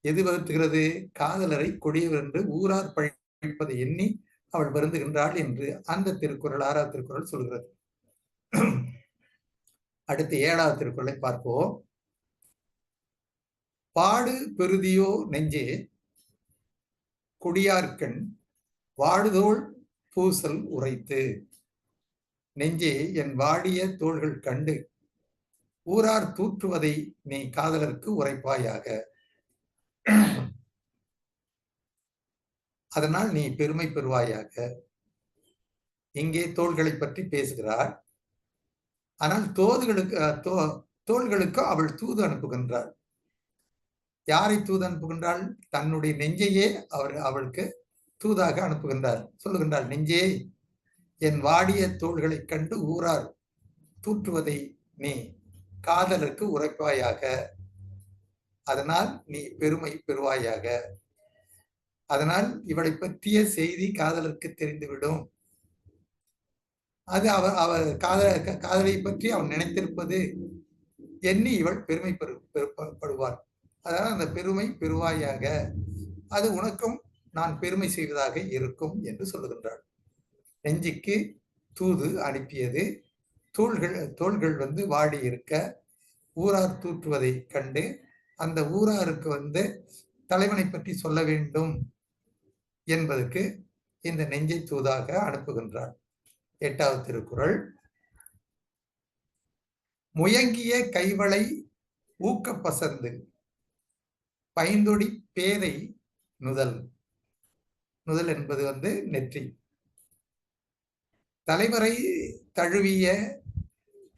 எது வருத்துகிறது? காதலரை கொடியவர் என்று ஊரார் பழிப்பதை எண்ணி அவள் வருந்துகின்றாள் என்று அந்த திருக்குறள் 6வது திருக்குறள் சொல்கிறது. அடுத்து 7வது திருக்குறளை பார்ப்போம். பாடு பெருதியோ நெஞ்சே கொடியார்கண் வாடுதோள் பூசல் உரைத்து. நெஞ்சே, என் வாடிய தோள்கள் கண்டு ஊரார் தூற்றுவதை நீ காதலருக்கு உரைப்பாயாக. அதனால் நீ பெருமை பெறுவாயாக. இங்கே தோள்களை பற்றி பேசுகிறார். ஆனால் தோள்களுக்கு அவள் தூது அனுப்புகின்றாள். யாரை தூது அனுப்புகின்றாள்? தன்னுடைய நெஞ்சையே அவளுக்கு தூதாக அனுப்புகின்றார். சொல்லுகின்றாள், நெஞ்சே, என் வாடிய தோள்களை கண்டு ஊரார் தூற்றுவதை நீ காதலருக்கு உரைப்பாயாக. அதனால் நீ பெருமை பெறுவாயாக. அதனால் இவளை பற்றிய செய்தி காதலருக்கு தெரிந்துவிடும். அது அவர் காதலை பற்றி அவன் நினைத்திருப்பது எண்ணி இவள் பெருமை படுவார். அதனால் அந்த பெருமை பெறுவாயாக, அது உனக்கும் நான் பெருமை செய்வதாக இருக்கும் என்று சொல்லுகின்றாள். நெஞ்சுக்கு தூது அனுப்பியது. தோள்கள் வந்து வாடி இருக்க ஊரார் தூற்றுவதை கண்டு அந்த ஊராருக்கு வந்து தலைவனை பற்றி சொல்ல வேண்டும் என்பதற்கு இந்த நெஞ்சை தூதாக அனுப்புகின்றார். 8வது திருக்குறள். முயங்கிய கைவளை ஊக்க பசர்ந்து பைந்தொடி பேதை நுதல். நுதல் என்பது வந்து நெற்றி. தலைவரை தழுவிய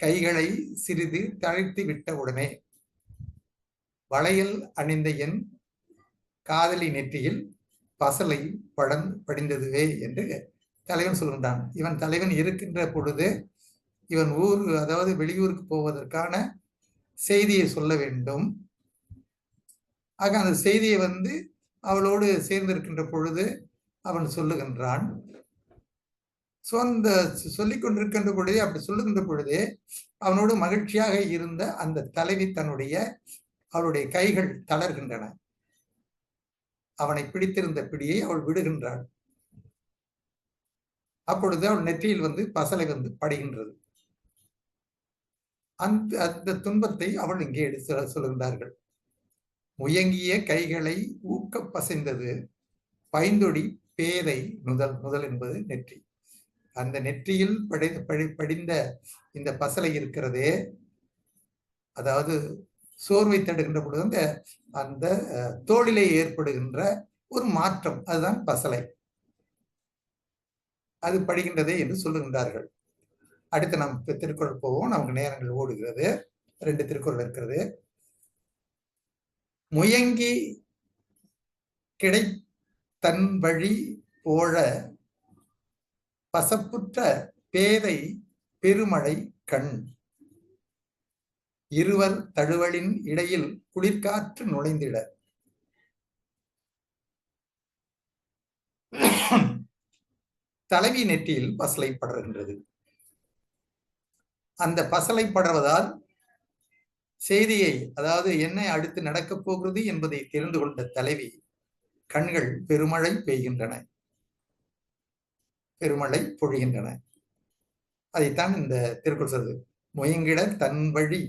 கைகளை சிறிது தழைத்து விட்ட உடனே வளையல் அணிந்த என் காதலி நெற்றியில் பசலை படிந்ததுவே என்று தலைவன் சொல்கின்றான். இவன் தலைவன் இருக்கின்ற பொழுது இவன் ஊர், அதாவது வெளியூருக்கு போவதற்கான செய்தியை சொல்ல வேண்டும். ஆக அந்த செய்தியை வந்து அவளோடு சேர்ந்திருக்கின்ற பொழுது அவன் சொல்லுகின்றான். சொல்லிக் கொண்டிருக்கின்ற பொழுதே, அப்படி சொல்லுகின்ற பொழுதே அவனோடு மகிழ்ச்சியாக இருந்த அந்த தலைவி அவளுடைய கைகள் தளர்கின்றன. அவனை பிடித்திருந்த பிடியை அவள் விடுகின்றாள். அப்பொழுது அவள் நெற்றியில் வந்து பசலை வந்து படுகின்றது. அந்த துன்பத்தை அவள் இங்கே எடுத்து சொல்கின்றார்கள். முயங்கிய கைகளை ஊக்க பசைந்தது பைந்தொடி பேதை நுதல். நுதல் என்பது நெற்றி. அந்த நெற்றியில் படிந்த இந்த பசலை இருக்கிறதே, அதாவது சோர்வை தடுகின்ற பொழுது அந்த தோளிலே ஏற்படுகின்ற ஒரு மாற்றம், அதுதான் பசலை. அது படுகின்றதே என்று சொல்லுகின்றார்கள். அடுத்து நாம் திருக்குறள் போவோம். நமக்கு நேரங்கள் ஓடுகிறது. 2 திருக்குறள் இருக்கிறது. முயங்கி கிடை தன் வழி போழ பசப்புற்ற பேதை பெருமழை கண் இருவர் தழுவலின் இடையில் குளிர்காற்று நுழைந்திட. தலைவி நெற்றியில் பசலை படர்கின்றது. அந்த பசலை படர்வதால் செய்தியை, அதாவது என்ன அடுத்து நடக்கப் போகிறது என்பதை தெரிந்து கொண்ட தலைவி கண்கள் பெருமழை பெய்கின்றன, பெருமழை பொழிகின்றன. அதைத்தான் இந்த திருக்குறள் சொல்றது. முயங்கிட தன் வழி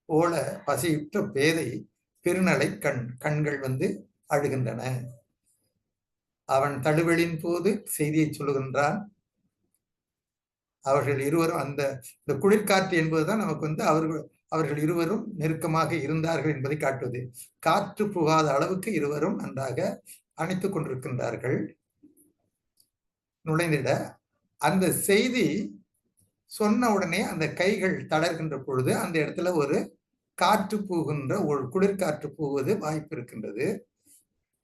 போல பசியுற்ற பேதை பெருநலை கண்கள் வந்து அழுகின்றன. அவன் தழுவலின் போது செய்தியை சொல்லுகின்றான். அவர்கள் இருவரும் இந்த குளிர்காற்று என்பதுதான் நமக்கு வந்து அவர்கள் இருவரும் நெருக்கமாக இருந்தார்கள் என்பதை காட்டுவது. காற்று புகாத அளவுக்கு இருவரும் நன்றாக அணைத்துக் கொண்டிருக்கின்றார்கள். நுழைந்திட அந்த செய்தி சொன்ன உடனே அந்த கைகள் தளர்கின்ற பொழுது அந்த இடத்துல ஒரு காற்று போகின்ற, ஒரு குளிர்காற்று போவது வாய்ப்பு இருக்கின்றது.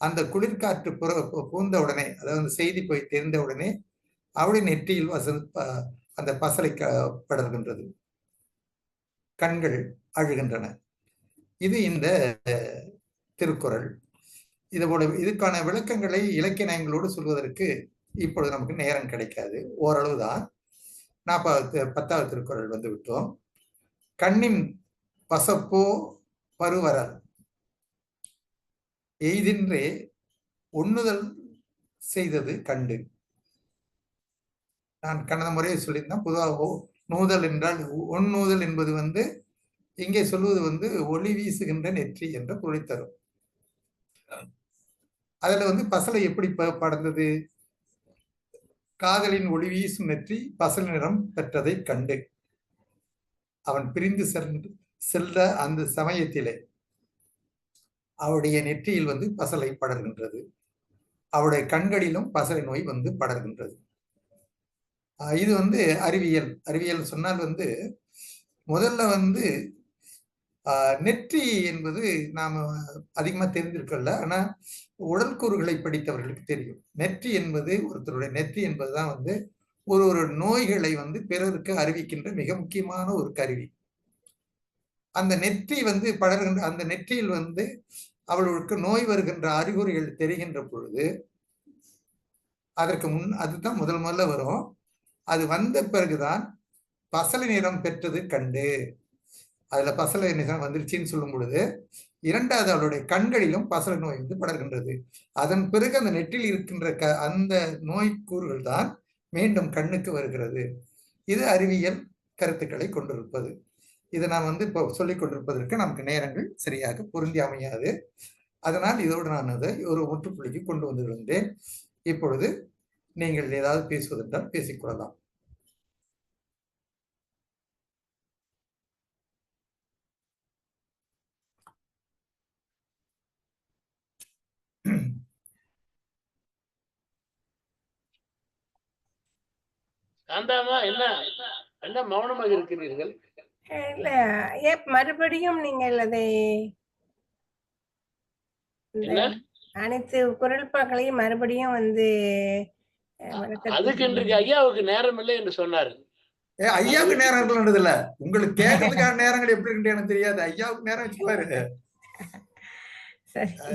அந்த குளிர்காற்று பூந்த உடனே, அதாவது செய்தி போய் தெரிந்த உடனே அவளுடைய நெற்றியில் அந்த பசலை படர்கின்றது, கண்கள் அழுகின்றன. இது இந்த திருக்குறள். இது போல இதுக்கான விளக்கங்களை இலக்கிய நயங்களோடு சொல்வதற்கு இப்பொழுது நமக்கு நேரம் கிடைக்காது. ஓரளவுதான். 10வது திருக்குறள் வந்து விட்டோம். கண்ணின் பசப்போ பருவரல் எய்தின்றே ஒண்ணுதல் செய்தது கண்டு. நான் கடந்த முறையை சொல்லியிருந்தேன். பொதுவாக நூதல் என்றால் ஒன்னூதல் என்பது வந்து இங்கே சொல்வது வந்து ஒளி வீசுகின்ற நெற்றி என்ற பொருளை தரும். அதுல வந்து பசலை எப்படி படர்ந்தது? காதலின் ஒளி வீசும் நெற்றி பசல் நிறம் பெற்றதை கண்டு அவன் பிரிந்து செல்ல அந்த சமயத்திலே அவருடைய நெற்றியில் வந்து பசலை படர்கின்றது. அவருடைய கண்களிலும் பசலை நோய் வந்து படர்கின்றது. இது வந்து அறிவியல் சொன்னால் வந்து முதல்ல வந்து நெற்றி என்பது நாம அதிகமா தெரிஞ்சிருக்கல. ஆனா உடல் கூறுகளை படித்தவர்களுக்கு தெரியும். நெற்றி என்பது ஒருத்தருடைய நெற்றி என்பதுதான் வந்து ஒரு நோய்களை வந்து பிறருக்கு அறிவிக்கின்ற மிக முக்கியமான ஒரு கருவி. அந்த நெற்றி வந்து படர்கின்ற அந்த நெற்றியில் வந்து அவர்களுக்கு நோய் வருகின்ற அறிகுறிகள் தெரிகின்ற பொழுது அதற்கு அதுதான் முதல்ல வரும். அது வந்த பிறகுதான் பசலை நிறம் பெற்றது கண்டு, அதுல பசலை நிறம் வந்துருச்சுன்னு சொல்லும் பொழுது இரண்டாவது அவளுடைய கண்களிலும் பசலை நோய் வந்து படர்கின்றது. அதன் பிறகு அந்த நெற்றில் இருக்கின்ற அந்த நோய் கூறுகள் தான் மீண்டும் கண்ணுக்கு வருகிறது. இது அறிவியல் கருத்துக்களை கொண்டிருப்பது. இதை நான் வந்து இப்போ சொல்லிக் கொண்டிருப்பதற்கு நமக்கு நேரங்கள் சரியாக பொருந்தி அமையாது. அதனால் இதோடு நான் அதை ஒரு முற்றுப்புள்ளிக்கு கொண்டு வந்திருந்தேன். இப்பொழுது நீங்கள் ஏதாவது பேசுவதென்றால் பேசிக்கொள்ளலாம். சாந்தாம்மா, என்ன என்ன மௌனமாக இருக்கிறீர்கள்? இல்ல, ஏன் மறுபடியும் நீங்கள் அதை இந்த என்ன? அனைத்து குரல்பாக்களையும் மறுபடியும் வந்து அதுக்கு இன்றைக்கு ஐயாவுக்கு நேரம் இல்லை என்று சொன்னாரு. ஐயாவுக்கு நேரம் இருக்கலன்றது இல்ல, உங்களுக்கு கேட்கறதுக்கான நேரங்கள் எப்படி இருக்கு எனக்கு தெரியாது. ஐயாவுக்கு நேரம் வச்சுப்பாரு.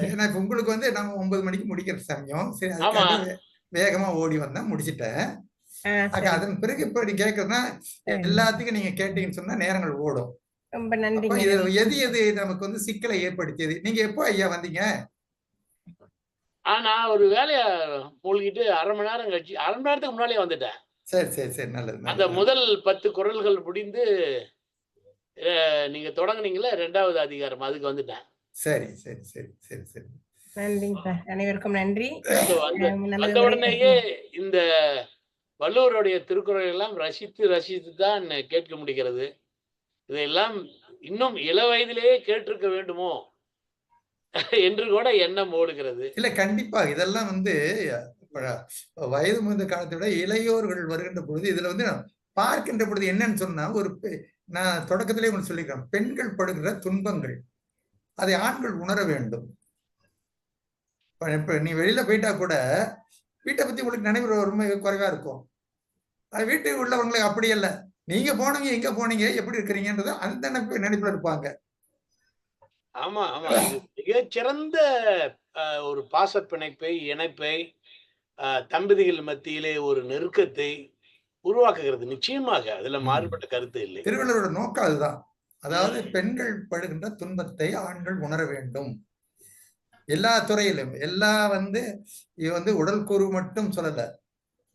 ஏன்னா இப்ப உங்களுக்கு வந்து நம்ம 9 மணிக்கு முடிக்கிற சமயம். சரி, அதுக்காக வேகமா ஓடி வந்தேன், முடிச்சிட்டேன். அதன் பிறகு இப்ப நீ கேட்கறதுன்னா எல்லாத்துக்கும் நீங்க கேட்டீங்கன்னு சொன்னா நேரங்கள் ஓடும். ரொம்ப நன்றி. எது எது நமக்கு வந்து சிக்கலை ஏற்படுத்தியது? நீங்க எப்போ ஐயா வந்தீங்க? நான் ஒரு வேலைய மூழ்கிட்டு 1/2 மணி நேரம் கழிச்சு 1/2 மணி நேரத்துக்கு முன்னாலே வந்துட்டேன். சரி சரி சரி, நல்லது. அந்த முதல் 10 குறள்கள் முடிந்து நீங்க தொடங்குனீங்கல்ல 2வது அதிகாரம், அதுக்கு வந்துட்டேன். சரி சரி சரி சரி சரி, நன்றிங்க சார், அனைவருக்கும் நன்றி. வந்த உடனேயே இந்த வள்ளுவருடைய திருக்குறள் எல்லாம் ரசித்து ரசித்து தான் கேட்க முடிகிறது. இதையெல்லாம் இன்னும் இள வயதிலேயே கேட்டிருக்க வேண்டுமோ என்று கூட எண்ணம் ஓடுகிறது. இல்ல, கண்டிப்பா இதெல்லாம் வந்து வயது முதிர்ந்த காலத்தை விட இளையோர்கள் வருகின்ற பொழுது இதுல வந்து பார்க்கின்ற பொழுது என்னன்னு சொன்னா, நான் தொடக்கத்திலே உங்களுக்கு சொல்லிக்கிறேன், பெண்கள் படுகிற துன்பங்கள் அதை ஆண்கள் உணர வேண்டும். இப்ப நீ வெளியில போயிட்டா கூட வீட்டை பத்தி உங்களுக்கு நினைவு ரொம்ப குறைவா இருக்கும். அது வீட்டுக்கு உள்ளவங்களுக்கு அப்படி அல்ல, நீங்க போனீங்க எங்க போனீங்க எப்படி இருக்கிறீங்கன்றது அந்த நினைப்புல இருப்பாங்க. ஆமா ஆமா, மிகச்சிறந்த ஒரு பாச பிணைப்பை, இணைப்பை, தம்பதிகள் மத்தியிலே ஒரு நெருக்கத்தை உருவாக்குகிறது. நிச்சயமாக அதுல மாறுபட்ட கருத்து இல்லை. திருவள்ளுவரோட நோக்கம் அதுதான். அதாவது பெண்கள் படுகின்ற துன்பத்தை ஆண்கள் உணர வேண்டும். எல்லா துறையிலும் எல்லா வந்து உடல் கூறு மட்டும் சொல்லல,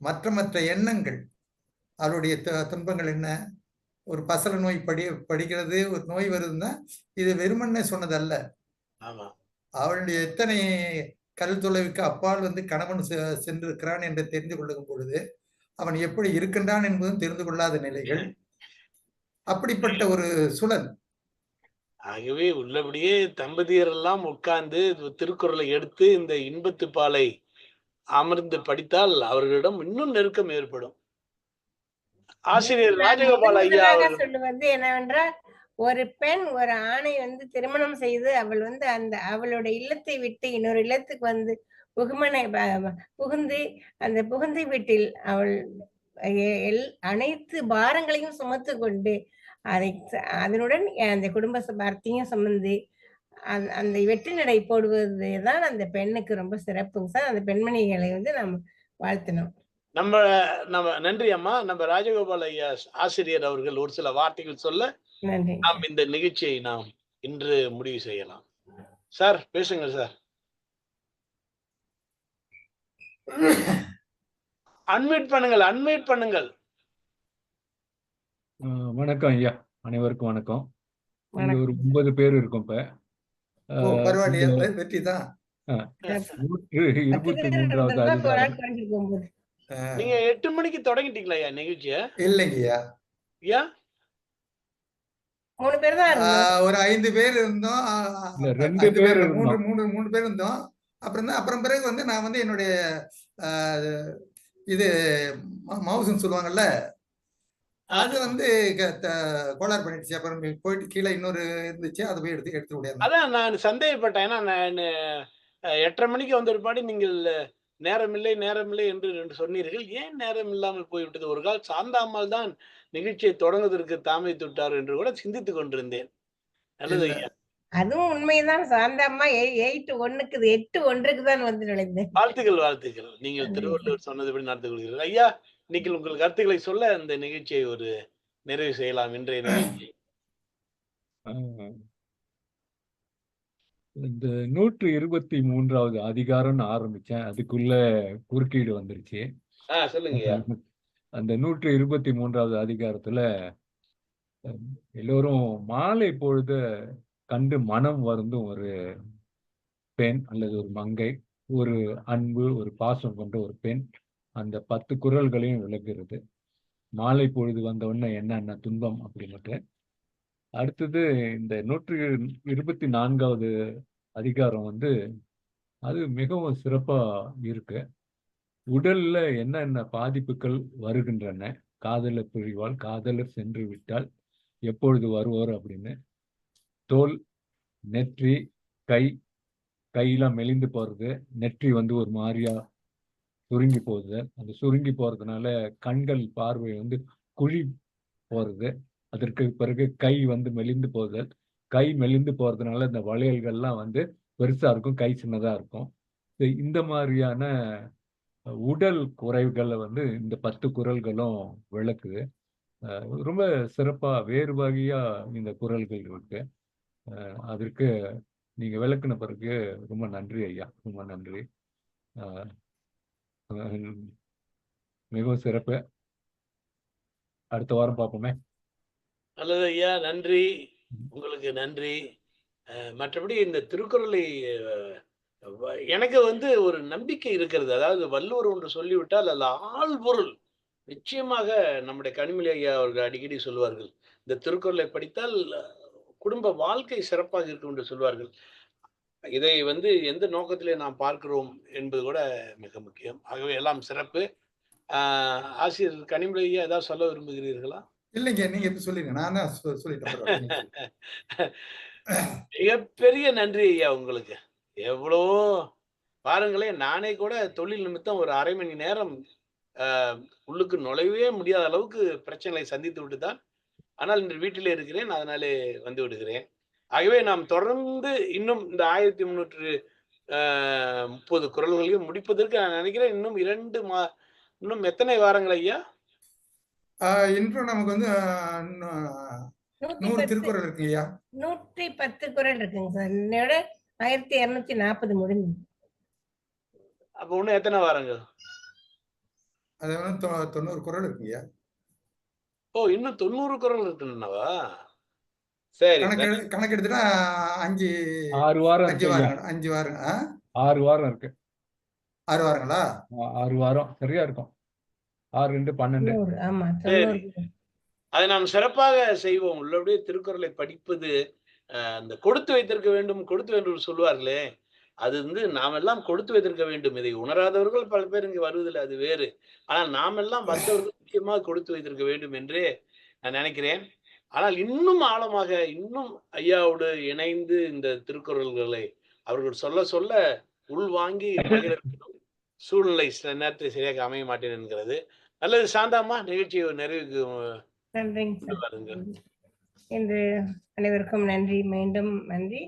மற்ற எண்ணங்கள், அவருடைய துன்பங்கள் என்ன, ஒரு பசல நோய் படிக்கிறது, ஒரு நோய் வருதுன்னா இது வெறுமனே சொன்னதல்ல. அவளுடைய எத்தனை கல் தொலைவுக்கு அப்பால் வந்து கணவன் சென்றிருக்கிறான் என்று தெரிந்து கொள்ளும் பொழுது அவன் எப்படி இருக்கின்றான் என்பதும் தெரிந்து கொள்ளாத நிலைகள், அப்படிப்பட்ட ஒரு சூழல். ஆகவே உள்ளபடியே தம்பதியர் எல்லாம் உட்கார்ந்து திருக்குறளை எடுத்து இந்த இன்பத்து பாலை அமர்ந்து படித்தால் அவர்களிடம் இன்னும் நெருக்கம் ஏற்படும். ஆசிரியர் ராஜகோபால் ஐயா சொல்லுவது என்னவென்றால், ஒரு பெண் ஒரு ஆணை வந்து திருமணம் செய்து அவள் வந்து அவளுடைய இல்லத்தை விட்டு இன்னொரு இல்லத்துக்கு வந்து புகுந்து அந்த புகுந்த வீட்டில் அவள் அனைத்து பாரங்களையும் சுமத்து கொண்டு அதனுடன் அந்த குடும்ப பாரத்தையும் சுமந்து அந்த வெற்றி நடை போடுவதுதான் அந்த பெண்ணுக்கு ரொம்ப சிறப்புங்க சார். அந்த பெண்மணிகளை வந்து நம்ம வாழ்த்தணும். நம்ம நன்றி அம்மா. நம்ம ராஜகோபால் ஐயா ஆசிரியர் அவர்கள் ஒரு சில வார்த்தைகள் சொல்ல நாம் இந்த நிகழ்ச்சியை நாம் இன்று முடிவு செய்யலாம். சார் பேசுங்க சார். அன்மியூட் பண்ணுங்கள். வணக்கம் ஐயா, அனைவருக்கும் வணக்கம். ஒரு 9 பேர் இருக்கும். இப்ப வெற்றிதான் 23வது அதிகாரம். நீங்க 8 மணிக்கு தொடங்கிட்டீங்களா ஐயா நிகழ்ச்சிய? இல்லைங்கய்யா, ஐயா 3 பேர் தான் ஒரு 5 பேர் இருந்தோம், 2 பேர் 3 பேர் இருந்தோம். அப்புறம் பிறகு வந்து நான் வந்து என்னுடைய இது மவுஸ்ன்னு சொல்லுவாங்கல்ல, அது வந்து கோளாறு பண்ணிடுச்சு. அப்புறம் போயிட்டு கீழே இன்னொரு இருந்துச்சு, அதை போய் எடுத்து முடியாது. அதான் நான் சந்தேகப்பட்டேன். ஏன்னா நான் 8:30 மணிக்கு வந்திருப்பாடி நீங்கள் நேரம் இல்லை என்று சொன்னீர்கள். ஏன் நேரம் இல்லாமல் போய்விட்டது? ஒரு கால் சாந்தாமல் தான் நிகழ்ச்சியை தொடங்குவதற்கு தாமதித்து விட்டார் என்று கூட சிந்தித்துக் கொண்டிருந்தேன். நல்லது ஐயா, அதுவும் உண்மைதான். சாந்தாம்மா 8:1க்கு தான் வந்து நுழைந்தேன். வாழ்த்துக்கள். நீங்கள் திருவள்ளுவர் சொன்னதுபடி நடந்து கொள்கிறீர்கள். ஐயா, நீங்கள் உங்கள் கருத்துக்களை சொல்ல இந்த நிகழ்ச்சியை ஒரு நிறைவு செய்யலாம். இன்றைய நிகழ்ச்சி இந்த 123வது அதிகாரம்னு ஆரம்பிச்சேன், அதுக்குள்ள குறுக்கீடு வந்துருச்சு. சொல்லுங்க. அந்த 123வது அதிகாரத்துல எல்லோரும் மாலை பொழுத கண்டு மனம் வருந்தும் ஒரு பெண் அல்லது ஒரு மங்கை, ஒரு அன்பு, ஒரு பாசம் கொண்ட ஒரு பெண், அந்த 10 குறள்களையும் விளக்குறது. மாலை பொழுது வந்த உடனே என்னென்ன துன்பம் அப்படின்னுட்டு. அடுத்தது இந்த 124வது அதிகாரம் வந்து அது மிகவும் சிறப்பா இருக்கு. உடல்ல என்னென்ன பாதிப்புகள் வருகின்றன காதலர் பிரிவால் காதலர் சென்று விட்டால் எப்பொழுது வருவார் அப்படின்னு. தோல், நெற்றி, கை, கையெல்லாம் மெலிந்து போறது, நெற்றி வந்து ஒரு மாதிரியா சுருங்கி போகுது. அந்த சுருங்கி போறதுனால கண்கள் பார்வை வந்து குழி போறது. அதற்கு பிறகு கை வந்து மெலிந்து போகுதல். கை மெலிந்து போறதுனால இந்த வளையல்கள்லாம் வந்து பெருசா இருக்கும், கை சின்னதா இருக்கும். இந்த மாதிரியான உடல் குறைவுகளை வந்து இந்த 10 குறள்களும் விளக்குது. ரொம்ப சிறப்பா வேறு வகையா இந்த குறள்கள் இருக்கு. அதற்கு நீங்க விளக்குன பிறகு ரொம்ப நன்றி ஐயா, ரொம்ப நன்றி. மிகவும் சிறப்பு. அடுத்த வாரம் பார்ப்போமே. நல்லது ஐயா, நன்றி. உங்களுக்கு நன்றி. மற்றபடி இந்த திருக்குறளை எனக்கு வந்து ஒரு நம்பிக்கை இருக்கிறது. அதாவது வள்ளுவர் ஒன்று சொல்லிவிட்டால் அதில் ஆழ்பொருள் நிச்சயமாக நம்முடைய கனிமொழி ஐயா அவர்கள் அடிக்கடி சொல்வார்கள். இந்த திருக்குறளை படித்தால் குடும்ப வாழ்க்கை சிறப்பாக இருக்கும் என்று சொல்வார்கள். இதை வந்து எந்த நோக்கத்திலே நாம் பார்க்கிறோம் என்பது கூட மிக முக்கியம். ஆகவே எல்லாம் சிறப்பு. ஆசிரியர் கனிமொழி ஐயா ஏதாவது சொல்ல விரும்புகிறீர்களா? இல்லைங்க, நீங்க இப்ப சொல்லிருங்க. நான் தான் சொல்லிட்டேன். மிகப்பெரிய நன்றி ஐயா உங்களுக்கு. எவ்வளவோ பாருங்களேன், நானே கூட தொழில் நிமித்தம் ஒரு 1/2 மணி நேரம் உள்ளுக்கு நுழையவே முடியாத அளவுக்கு பிரச்சனைகளை சந்தித்து விட்டு தான், ஆனால் இன்று வீட்டிலே இருக்கிறேன். அதனாலே வந்து விடுகிறேன். ஆகவே நாம் தொடர்ந்து இன்னும் இந்த 1330 குறள்களையும் முடிப்பதற்கு நான் நினைக்கிறேன் இன்னும் இன்னும் எத்தனை வாரங்கள் ஐயா? இன்றும் நமக்கு வந்து 100 திருக்குறள் இருக்கு ஐயா. 110 குறள் இருக்குங்க சார். என்னோட 1240 முடிஞ்சு. அப்ப இன்னும் எத்தனை வாரங்கள்? அது வந்து 90 குறள் இருக்கு ஐயா. ஓ, இன்னும் 90 குறள் இருக்குன்னவா? சரி. கணக்கு எடுத்துட்டா 6 வாரம் 5 வாரங்கள். 5 வாரங்கள். 6 வாரம் இருக்கு. 6 வாரங்களா? 6 வாரம் சரியா இருக்கும். 6 2 12. ஆமா, சரி. அதை நாம் சிறப்பாக செய்வோம். உள்ளபடியே திருக்குறளை படிப்பது அந்த கொடுத்து வைத்திருக்க வேண்டும், கொடுத்து வேண்டும் சொல்லுவார்களே, அது வந்து நாம் எல்லாம் கொடுத்து வைத்திருக்க வேண்டும். இதை உணராதவர்கள் பல பேர் இங்கு வருவதில்லை, அது வேறு. ஆனால் நாம் எல்லாம் வந்தவர்கள் முக்கியமாக கொடுத்து வைத்திருக்க வேண்டும் என்றே நான் நினைக்கிறேன். ஆனால் இன்னும் ஆழமாக, இன்னும் ஐயாவோடு இணைந்து இந்த திருக்குறள்களை அவர்கள் சொல்ல சொல்ல உள்வாங்கி மகிழ சூழ்நிலை சில நேரத்தில் சரியாக அமைய மாட்டேன் என்கிறது. நல்லது சாந்தாம்மா, நிகழ்ச்சியை நிறைவுக்கு நன்றிங்க சார். இன்று அனைவருக்கும் நன்றி, மீண்டும் நன்றி.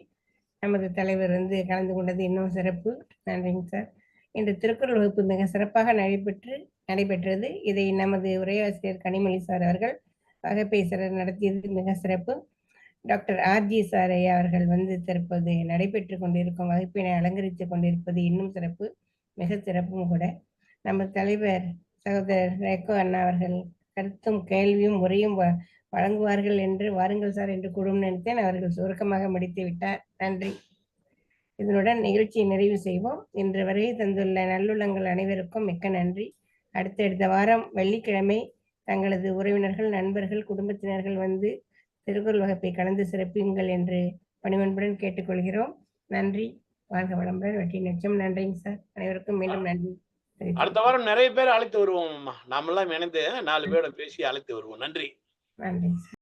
நமது தலைவர் வந்து கலந்து கொண்டது இன்னும் சிறப்பு. நன்றிங்க சார். இந்த திருக்குறள் வகுப்பு மிக சிறப்பாக நடைபெற்றது. இதை நமது உரையாசிரியர் கனிமொழி சார் அவர்கள் வகைப்பேசர் நடத்தியது மிக சிறப்பு. டாக்டர் ஆர்ஜி சார் ஐயா அவர்கள் வந்து தற்போது நடைபெற்று கொண்டிருக்கும் வகுப்பினை அலங்கரித்து கொண்டிருப்பது இன்னும் சிறப்பு, மிக சிறப்பும் கூட. நம்ம தலைவர் சகோதரர் ரேக்கோ அண்ணா அவர்கள் கருத்தும் கேள்வியும் உரையும் வழங்குவார்கள் என்று வாருங்கள் சார் என்று கூடும் நினைத்தேன். அவர்கள் சுருக்கமாக முடித்து விட்டார். நன்றி. இதனுடன் நிகழ்ச்சியை நிறைவு செய்வோம். இன்று வருகை தந்துள்ள நல்லுள்ளங்கள் அனைவருக்கும் மிக்க நன்றி. அடுத்த வாரம் வெள்ளிக்கிழமை தங்களது உறவினர்கள், நண்பர்கள், குடும்பத்தினர்கள் வந்து திருக்குறள் வகுப்பை கலந்து சிறப்புங்கள் என்று பணிவன்புடன் கேட்டுக்கொள்கிறோம். நன்றி. வாழ்க வளமுடன். வெற்றி நிச்சயம். நன்றிங்க சார். அனைவருக்கும் மீண்டும் நன்றி. அடுத்த வாரம் நிறைய பேர் அழைத்து வருவோம். நாமெல்லாம் இணைந்து 4 பேரோட பேசி அழைத்து வருவோம். நன்றி. நன்றி சார்.